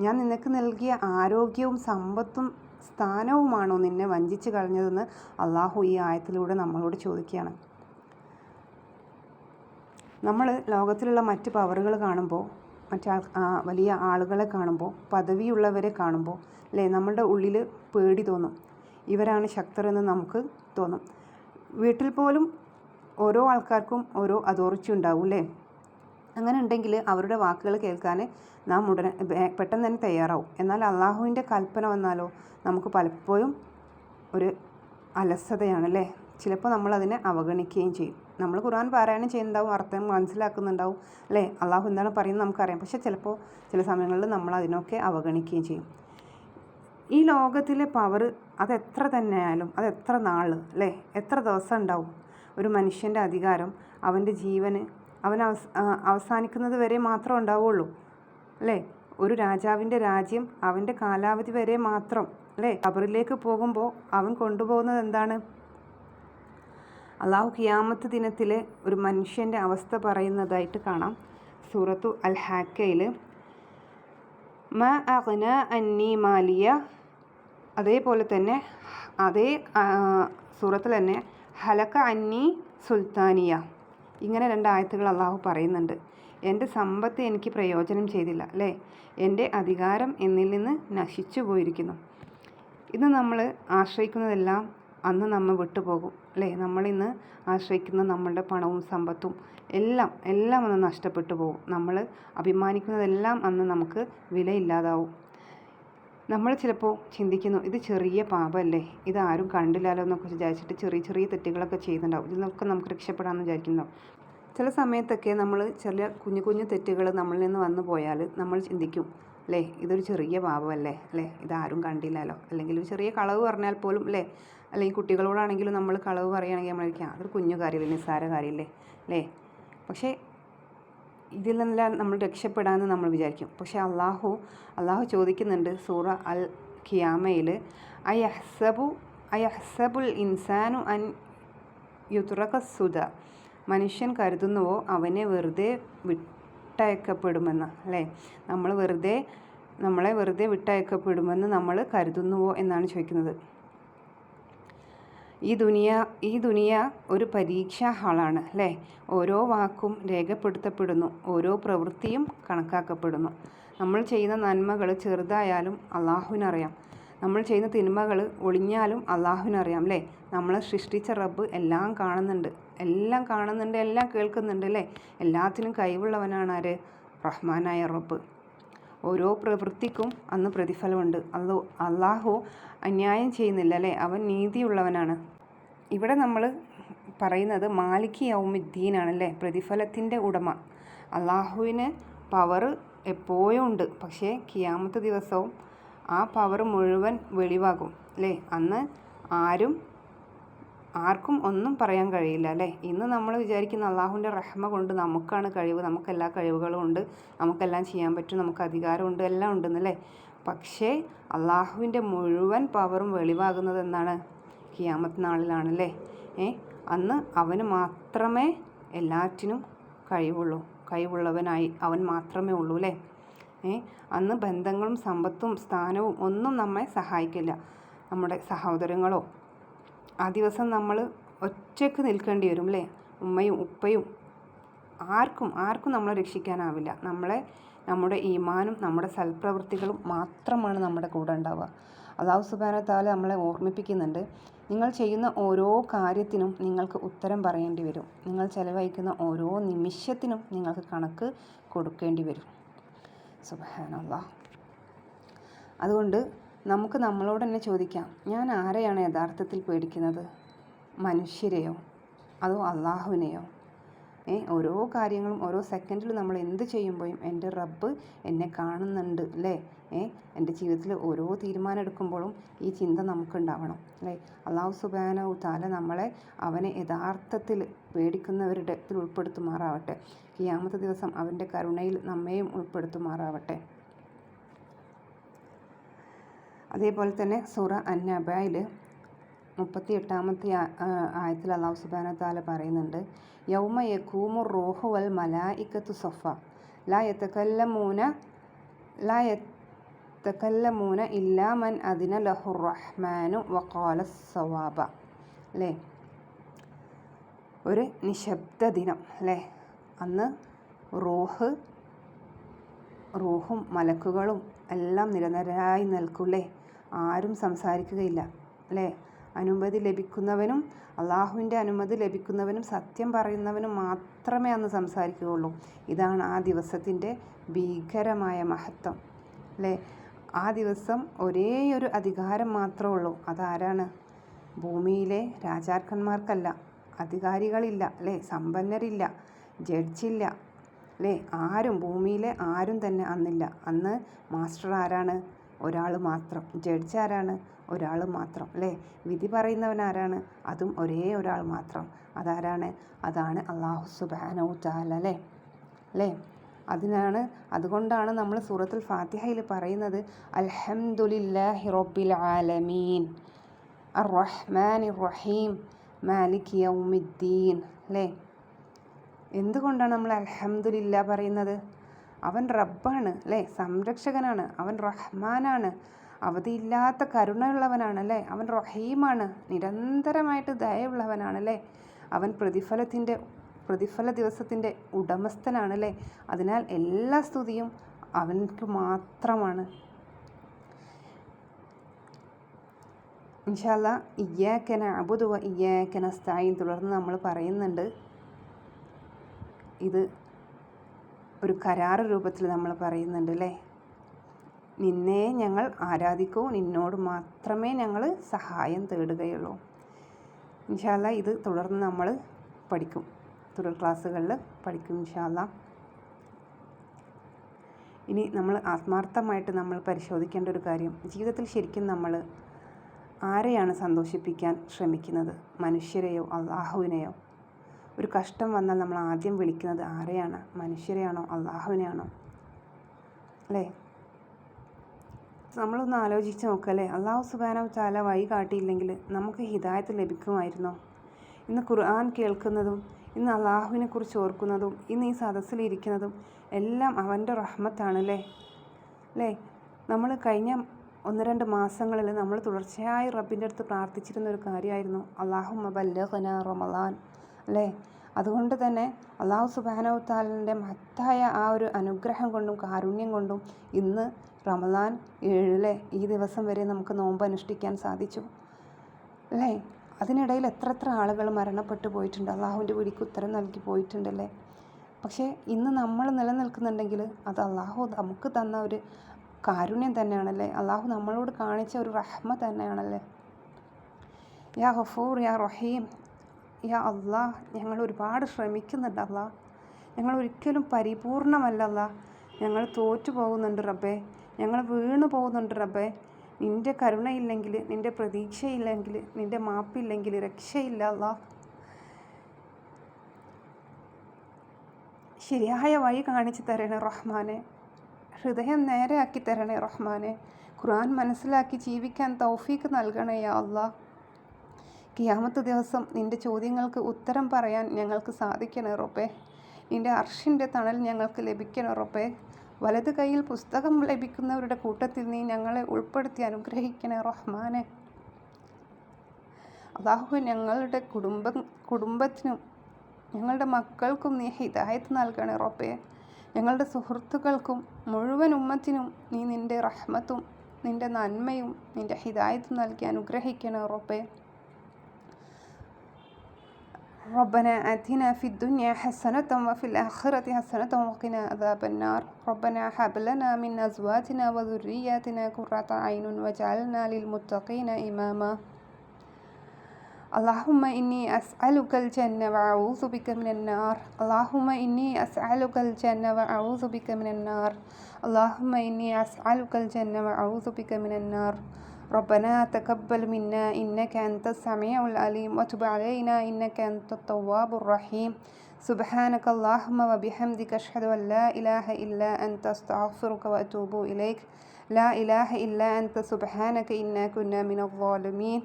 ഞാൻ നിനക്ക് നൽകിയ ആരോഗ്യവും സമ്പത്തും സ്ഥാനവുമാണോ നിന്നെ വഞ്ചിച്ച് കളഞ്ഞതെന്ന് അള്ളാഹു ഈ ആയത്തിലൂടെ നമ്മളോട് ചോദിക്കുകയാണ്. നമ്മൾ ലോകത്തിലുള്ള മറ്റ് പവറുകൾ കാണുമ്പോൾ, വലിയ ആളുകളെ കാണുമ്പോൾ, പദവിയുള്ളവരെ കാണുമ്പോൾ അല്ലേ, നമ്മളുടെ ഉള്ളിൽ പേടി തോന്നും. ഇവരാണ് ശക്തരെന്ന് നമുക്ക് തോന്നും. വീട്ടിൽ പോലും ഓരോ ആൾക്കാർക്കും ഓരോ അതോറിറ്റി ഉണ്ടാവും അല്ലേ. അങ്ങനെ ഉണ്ടെങ്കിൽ അവരുടെ വാക്കുകൾ കേൾക്കാൻ നാം ഉടനെ പെട്ടെന്ന് തന്നെ തയ്യാറാവും. എന്നാൽ അള്ളാഹുവിൻ്റെ കൽപ്പന വന്നാലോ നമുക്ക് പലപ്പോഴും ഒരു അലസതയാണല്ലേ. ചിലപ്പോൾ നമ്മളതിനെ അവഗണിക്കുകയും ചെയ്യും. നമ്മൾ ഖുർആൻ പാരായണം ചെയ്യുന്നുണ്ടാവും, അർത്ഥം മനസ്സിലാക്കുന്നുണ്ടാവും അല്ലേ, അള്ളാഹു എന്താണ് പറയുന്നത് നമുക്കറിയാം. പക്ഷേ ചിലപ്പോൾ ചില സമയങ്ങളിൽ നമ്മൾ അതിനൊക്കെ അവഗണിക്കുകയും ചെയ്യും. ഈ ലോകത്തിലെ പവർ അതെത്ര തന്നെയായാലും അതെത്ര നാൾ അല്ലേ, എത്ര ദിവസം ഉണ്ടാവും. ഒരു മനുഷ്യൻ്റെ അധികാരം അവൻ്റെ ജീവന് അവസാനിക്കുന്നത് വരെ മാത്രം ഉണ്ടാവുള്ളൂ അല്ലേ. ഒരു രാജാവിൻ്റെ രാജ്യം അവൻ്റെ കാലാവധി വരെ മാത്രം അല്ലേ. ഖബറിലേക്ക് പോകുമ്പോൾ അവൻ കൊണ്ടുപോകുന്നത് എന്താണ്? അള്ളാഹു ഖിയാമത്ത് ദിനത്തിലെ ഒരു മനുഷ്യൻ്റെ അവസ്ഥ പറയുന്നതായിട്ട് കാണാം. സൂറത്തു അൽ ഹാക്കയിൽ മാ അഗ്ന അന്നി മാലിയ, അതേപോലെ തന്നെ അതേ സൂറത്തിൽ തന്നെ ഹലക അന്നി സുൽത്താനിയ, ഇങ്ങനെ 2 ആയത്തുകൾ അള്ളാഹു പറയുന്നുണ്ട്. എൻ്റെ സമ്പത്ത് എനിക്ക് പ്രയോജനം ചെയ്തില്ല അല്ലേ, എൻ്റെ അധികാരം എന്നിൽ നിന്ന് നശിച്ചു പോയിരിക്കുന്നു. ഇന്ന് നമ്മൾ ആശ്രയിക്കുന്നതെല്ലാം അന്ന് നമ്മൾ വിട്ടുപോകും അല്ലേ. നമ്മളിന്ന് ആശ്രയിക്കുന്ന നമ്മളുടെ പണവും സമ്പത്തും എല്ലാം അന്ന് നഷ്ടപ്പെട്ടു പോകും. നമ്മൾ അഭിമാനിക്കുന്നതെല്ലാം അന്ന് നമുക്ക് വിലയില്ലാതാവും. നമ്മൾ ചിലപ്പോൾ ചിന്തിക്കുന്നു, ഇത് ചെറിയ പാപമല്ലേ, ഇതാരും കണ്ടില്ലല്ലോ എന്നൊക്കെ വിചാരിച്ചിട്ട് ചെറിയ ചെറിയ തെറ്റുകളൊക്കെ ചെയ്യുന്നുണ്ടാവും. ഇതിനൊക്കെ നമുക്ക് രക്ഷപ്പെടാമെന്ന് വിചാരിക്കുന്നുണ്ടാവും. ചില സമയത്തൊക്കെ നമ്മൾ ചെറിയ കുഞ്ഞു കുഞ്ഞു തെറ്റുകൾ നമ്മളിൽ നിന്ന് വന്നു പോയാൽ നമ്മൾ ചിന്തിക്കും അല്ലേ, ഇതൊരു ചെറിയ പാപമല്ലേ അല്ലേ, ഇതാരും കണ്ടില്ലല്ലോ. അല്ലെങ്കിൽ ഒരു ചെറിയ കളവ് പറഞ്ഞാൽ പോലും അല്ലേ, അല്ലെങ്കിൽ കുട്ടികളോടാണെങ്കിലും നമ്മൾ കളവ് പറയുകയാണെങ്കിൽ നമ്മളായിരിക്കും അതൊരു കുഞ്ഞു കാര്യമില്ലേ, നിസ്സാര കാര്യമില്ലേ അല്ലേ. പക്ഷേ ഇതിൽ നിന്നെല്ലാം നമ്മൾ രക്ഷപ്പെടാമെന്ന് നമ്മൾ വിചാരിക്കും. പക്ഷേ അള്ളാഹു ചോദിക്കുന്നുണ്ട് സൂറ അൽ ഖിയാമയിൽ, അയഹ്സബുൽ ഇൻസാനു അൻ യുത്രക സുദ, മനുഷ്യൻ കരുതുന്നുവോ അവനെ വെറുതെ വിട്ടയക്കപ്പെടുമെന്ന് അല്ലേ. നമ്മളെ വെറുതെ വിട്ടയക്കപ്പെടുമെന്ന് നമ്മൾ കരുതുന്നുവോ എന്നാണ് ചോദിക്കുന്നത്. ഈ ദുനിയ ഒരു പരീക്ഷാ ഹാളാണ് അല്ലേ. ഓരോ വാക്കും രേഖപ്പെടുത്തപ്പെടുന്നു, ഓരോ പ്രവൃത്തിയും കണക്കാക്കപ്പെടുന്നു. നമ്മൾ ചെയ്യുന്ന നന്മകൾ ചെറുതായാലും അള്ളാഹുവിനറിയാം, നമ്മൾ ചെയ്യുന്ന തിന്മകൾ ഒളിഞ്ഞാലും അള്ളാഹുവിനറിയാം അല്ലേ. നമ്മളെ സൃഷ്ടിച്ച റബ്ബ് എല്ലാം കാണുന്നുണ്ട്, എല്ലാം കേൾക്കുന്നുണ്ട് അല്ലേ. എല്ലാത്തിനും കഴിവുള്ളവനാണ് ആര്? റഹ്മാനായ റബ്ബ്. ഓരോ പ്രവൃത്തിക്കും അന്ന് പ്രതിഫലമുണ്ട്. അള്ളാഹു അന്യായം ചെയ്യുന്നില്ല അല്ലേ, അവൻ നീതിയുള്ളവനാണ്. ഇവിടെ നമ്മൾ പറയുന്നത് മാലിക് യൗമിദ്ദീനാണല്ലേ, പ്രതിഫലത്തിൻ്റെ ഉടമ. അള്ളാഹുവിന് പവർ എപ്പോഴും ഉണ്ട്, പക്ഷേ ഖിയാമത്ത് ദിവസവും ആ പവർ മുഴുവൻ വെളിവാകും അല്ലേ. അന്ന് ആർക്കും ഒന്നും പറയാൻ കഴിയില്ല അല്ലേ. ഇന്ന് നമ്മൾ വിചാരിക്കുന്ന അള്ളാഹുവിൻ്റെ റഹ്മ കൊണ്ട് നമുക്കാണ് കഴിവ്, നമുക്കെല്ലാ കഴിവുകളും ഉണ്ട്, നമുക്കെല്ലാം ചെയ്യാൻ പറ്റും, നമുക്ക് അധികാരമുണ്ട്, എല്ലാം ഉണ്ടെന്നല്ലേ. പക്ഷേ അള്ളാഹുവിൻ്റെ മുഴുവൻ പവറും വെളിവാകുന്നത് എന്നാണ്? ഖിയാമത്ത് നാളിലാണല്ലേ. അന്ന് അവന് മാത്രമേ എല്ലാറ്റിനും കഴിവുള്ളവനായി അവൻ മാത്രമേ ഉള്ളൂ അല്ലേ. അന്ന് ബന്ധങ്ങളും സമ്പത്തും സ്ഥാനവും ഒന്നും നമ്മെ സഹായിക്കില്ല, നമ്മുടെ സഹോദരങ്ങളോ. ആ ദിവസം നമ്മൾ ഒറ്റയ്ക്ക് നിൽക്കേണ്ടി വരും അല്ലേ. ഉമ്മയും ഉപ്പയും ആർക്കും നമ്മളെ രക്ഷിക്കാനാവില്ല. നമ്മുടെ ഈമാനും നമ്മുടെ സൽപ്രവൃത്തികളും മാത്രമാണ് നമ്മുടെ കൂടെ ഉണ്ടാവുക. അല്ലാഹു സുബ്ഹാനഹു വ തആല നമ്മളെ ഓർമ്മിപ്പിക്കുന്നുണ്ട്, നിങ്ങൾ ചെയ്യുന്ന ഓരോ കാര്യത്തിനും നിങ്ങൾക്ക് ഉത്തരം പറയേണ്ടി വരും, നിങ്ങൾ ചെലവഴിക്കുന്ന ഓരോ നിമിഷത്തിനും നിങ്ങൾക്ക് കണക്ക് കൊടുക്കേണ്ടി വരും. സുബ്ഹാനല്ലാഹ്. അതുകൊണ്ട് നമുക്ക് നമ്മളോട് തന്നെ ചോദിക്കാം, ഞാൻ ആരെയാണ് യഥാർത്ഥത്തിൽ പേടിക്കുന്നത്? മനുഷ്യരെയോ അതോ അള്ളാഹുവിനെയോ? ഓരോ കാര്യങ്ങളും ഓരോ സെക്കൻഡിൽ നമ്മൾ എന്ത് ചെയ്യുമ്പോഴും എൻ്റെ റബ്ബ് എന്നെ കാണുന്നുണ്ട് അല്ലേ. എൻ്റെ ജീവിതത്തിൽ ഓരോ തീരുമാനം എടുക്കുമ്പോഴും ഈ ചിന്ത നമുക്കുണ്ടാവണം അല്ലേ. അല്ലാഹു സുബ്ഹാനഹു തആല നമ്മളെ അവനെ യഥാർത്ഥത്തിൽ പേടിക്കുന്നവരുടെ ഉൾപ്പെടുത്തുമാറാവട്ടെ. ഖിയാമത്ത് ദിവസം അവൻ്റെ കരുണയിൽ നമ്മെയും ഉൾപ്പെടുത്തുമാറാവട്ടെ. അതേപോലെ തന്നെ സൂറ അൻ-നബയിൽ 38-ാമത്തെ ആയത്തിൽ അല്ലാഹു സുബ്ഹാനഹു വ തആല പറയുന്നുണ്ട്, യൗമ യഖൂമു റൂഹു വൽ മലായികത്തു സഫ ലാ യതകല്ലമൂന ഇല്ലാ മൻ അദിന ലഹുർ റഹ്മാനു വഖാല സവാബ അല്ലേ. ഒരു നിശബ്ദ ദിനം അല്ലേ. അന്ന് റൂഹും മലക്കുകളും എല്ലാം നിരനിരയായി നിൽക്കൂലേ. ആരും സംസാരിക്കുകയില്ല അല്ലേ. അനുമതി ലഭിക്കുന്നവനും അള്ളാഹുവിൻ്റെ അനുമതി ലഭിക്കുന്നവനും സത്യം പറയുന്നവനും മാത്രമേ അന്ന് സംസാരിക്കുകയുള്ളൂ. ഇതാണ് ആ ദിവസത്തിൻ്റെ ഭീകരമായ മഹത്വം അല്ലേ. ആ ദിവസം ഒരേയൊരു അധികാരം മാത്രമേ ഉള്ളൂ. അതാരാണ്? ഭൂമിയിലെ രാജാക്കന്മാർക്കല്ല, അധികാരികളില്ല അല്ലേ, സമ്പന്നരില്ല, ജഡ്ജില്ല അല്ലേ, ഭൂമിയിലെ ആരും തന്നെ അന്നില്ല. അന്ന് മാസ്റ്റർ ആരാണ്? ഒരാൾ മാത്രം. ജഡ്ജ് ആരാണ്? ഒരാൾ മാത്രം അല്ലേ. വിധി പറയുന്നവൻ ആരാണ്? അതും ഒരേ ഒരാൾ മാത്രം. അതാണ് അല്ലാഹു സുബ്ഹാനഹു തആല അല്ലേ. അതുകൊണ്ടാണ് നമ്മൾ സൂറത്തുൽ ഫാത്തിഹയിൽ പറയുന്നത് അൽഹംദുലില്ലാഹി റബ്ബിൽ ആലമീൻ അർറഹ്മാനിർ റഹീം മാലിക് യൗമിദ്ദീൻ അല്ലേ. എന്തുകൊണ്ടാണ് നമ്മൾ അൽഹംദുലില്ലാ പറയുന്നത്? അവൻ റബ്ബാണ് അല്ലേ, സംരക്ഷകനാണ്. അവൻ റഹ്മാനാണ്, അവധിയില്ലാത്ത കരുണയുള്ളവനാണ് അല്ലേ. അവൻ റഹീമാണ്, നിരന്തരമായിട്ട് ദയയുള്ളവനാണ് അല്ലേ. അവൻ പ്രതിഫല ദിവസത്തിൻ്റെ ഉടമസ്ഥനാണ് അല്ലേ. അതിനാൽ എല്ലാ സ്തുതിയും അവൻക്ക് മാത്രമാണ്. ഇൻഷാ അല്ലാഹ് ഇയ്യാക നഅ്ബുദു വ ഇയ്യാക നസ്തഈൻ തുടർന്ന് നമ്മൾ പറയുന്നുണ്ട്. ഇത് ഒരു കരാർ രൂപത്തിൽ നമ്മൾ പറയുന്നുണ്ട് അല്ലേ. നിന്നെ ഞങ്ങൾ ആരാധിക്കൂ, നിന്നോട് മാത്രമേ ഞങ്ങൾ സഹായം തേടുകയുള്ളൂ. ഇൻഷാ അല്ലാഹ് ഇത് തുടർന്ന് നമ്മൾ പഠിക്കും, തുടർ ക്ലാസ്സുകളിൽ പഠിക്കും ഇൻഷാ അല്ലാഹ്. ഇനി നമ്മൾ ആത്മാർത്ഥമായിട്ട് നമ്മൾ പരിശോധിക്കേണ്ട ഒരു കാര്യം, ജീവിതത്തിൽ ശരിക്കും നമ്മൾ ആരെയാണ് സന്തോഷിപ്പിക്കാൻ ശ്രമിക്കുന്നത്? മനുഷ്യരെയോ അള്ളാഹുവിനെയോ? ഒരു കഷ്ടം വന്നാൽ നമ്മൾ ആദ്യം വിളിക്കുന്നത് ആരെയാണ്? മനുഷ്യരെയാണോ അള്ളാഹുവിനെയാണോ അല്ലേ? നമ്മളൊന്ന് ആലോചിച്ച് നോക്കല്ലേ. അല്ലാഹു സുബ്ഹാനഹു വ തആല വഴി കാട്ടിയില്ലെങ്കിൽ നമുക്ക് ഹിദായത്ത് ലഭിക്കുമായിരുന്നോ? ഇന്ന് ഖുർആൻ കേൾക്കുന്നതും ഇന്ന് അള്ളാഹുവിനെ കുറിച്ച് ഓർക്കുന്നതും ഇന്ന് ഈ സദസ്സിലിരിക്കുന്നതും എല്ലാം അവൻ്റെ റഹ്മത്താണല്ലേ അല്ലേ. നമ്മൾ കഴിഞ്ഞ 1-2 മാസങ്ങളിൽ നമ്മൾ തുടർച്ചയായി റബ്ബിൻ്റെ അടുത്ത് പ്രാർത്ഥിച്ചിരുന്ന ഒരു കാര്യമായിരുന്നു അല്ലാഹുമ്മ ബല്ലിഗ്നാ റമളാൻ അല്ലേ. അതുകൊണ്ട് തന്നെ അല്ലാഹു സുബ്ഹാനഹു വ തആലയുടെ മഹത്തായ ആ ഒരു അനുഗ്രഹം കൊണ്ടും കാരുണ്യം കൊണ്ടും ഇന്ന് റമളാൻ 7 ഈ ദിവസം വരെ നമുക്ക് നോമ്പ് അനുഷ്ഠിക്കാൻ സാധിച്ചു അല്ലേ. അതിനിടയിൽ എത്ര ആളുകൾ മരണപ്പെട്ടു പോയിട്ടുണ്ട്, അള്ളാഹുവിൻ്റെ വിളിക്ക് ഉത്തരം നൽകി പോയിട്ടുണ്ടല്ലേ. പക്ഷേ ഇന്ന് നമ്മൾ നിലനിൽക്കുന്നുണ്ടെങ്കിൽ അത് അള്ളാഹു നമുക്ക് തന്ന ഒരു കാരുണ്യം തന്നെയാണല്ലേ. അള്ളാഹു നമ്മളോട് കാണിച്ച ഒരു റഹ്മ തന്നെയാണല്ലേ. യാ ഗഫൂർ യാ റഹീം. യാ അള്ളാഹ്, ഞങ്ങൾ ഒരുപാട് ശ്രമിക്കുന്നുണ്ട് അള്ളാഹ്. ഞങ്ങൾ ഒരിക്കലും പരിപൂർണമല്ല അള്ളാഹ്. ഞങ്ങൾ തോറ്റു പോകുന്നുണ്ട് റബ്ബേ. ഞങ്ങൾ വീണു പോകുന്നുണ്ട് റബ്ബേ. നിൻ്റെ കരുണയില്ലെങ്കിൽ, നിൻ്റെ പ്രതീക്ഷയില്ലെങ്കിൽ, നിൻ്റെ മാപ്പില്ലെങ്കിൽ രക്ഷയില്ല അള്ളാഹ്. ശരിയായ വഴി കാണിച്ചു തരണേ റഹ്മാനെ. ഹൃദയം നേരെയാക്കി തരണേ റഹ്മാനെ. ഖുർആൻ മനസ്സിലാക്കി ജീവിക്കാൻ തൗഫീക്ക് നൽകണേ യാ അള്ളാഹ്. ഖിയാമത്ത് ദിവസം നിൻ്റെ ചോദ്യങ്ങൾക്ക് ഉത്തരം പറയാൻ ഞങ്ങൾക്ക് സാധിക്കണേ റബ്ബേ. നിൻ്റെ അർഷിൻ്റെ തണൽ ഞങ്ങൾക്ക് ലഭിക്കണേ റബ്ബേ. വലത് കയ്യിൽ പുസ്തകം ലഭിക്കുന്നവരുടെ കൂട്ടത്തിൽ നീ ഞങ്ങളെ ഉൾപ്പെടുത്തി അനുഗ്രഹിക്കണേ റഹ്മാനെ. അല്ലാഹു, ഞങ്ങളുടെ കുടുംബത്തിനും ഞങ്ങളുടെ മക്കൾക്കും നീ ഹിദായത്ത് നൽകണേ റബ്ബേ. ഞങ്ങളുടെ സുഹൃത്തുക്കൾക്കും മുഴുവൻ ഉമ്മത്തിനും നീ നിൻ്റെ റഹ്മത്തും നിൻ്റെ നന്മയും നിൻ്റെ ഹിദായത്തും നൽകി അനുഗ്രഹിക്കണേ റബ്ബേ. ربنا آتنا في الدنيا حسنة وفي الآخرة حسنة وقنا عذاب النار. ربنا هب لنا من أزواجنا وذرياتنا قرة أعين واجعلنا للمتقين إماما. اللهم إني أسألك الجنة وأعوذ بك من النار. اللهم إني أسألك الجنة وأعوذ بك من النار. اللهم إني أسألك الجنة وأعوذ بك من النار. ربنا تقبل منا إنك أنت السميع العليم وتب علينا إنك أنت التواب الرحيم. سبحانك اللهم وبحمدك أشهد أن لا إله إلا أنت أستغفرك وأتوب إليك. لا إله إلا أنت سبحانك إنا كنا من الظالمين.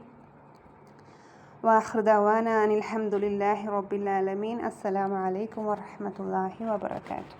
وآخر دعوانا أن الحمد لله رب العالمين. السلام عليكم ورحمة الله وبركاته.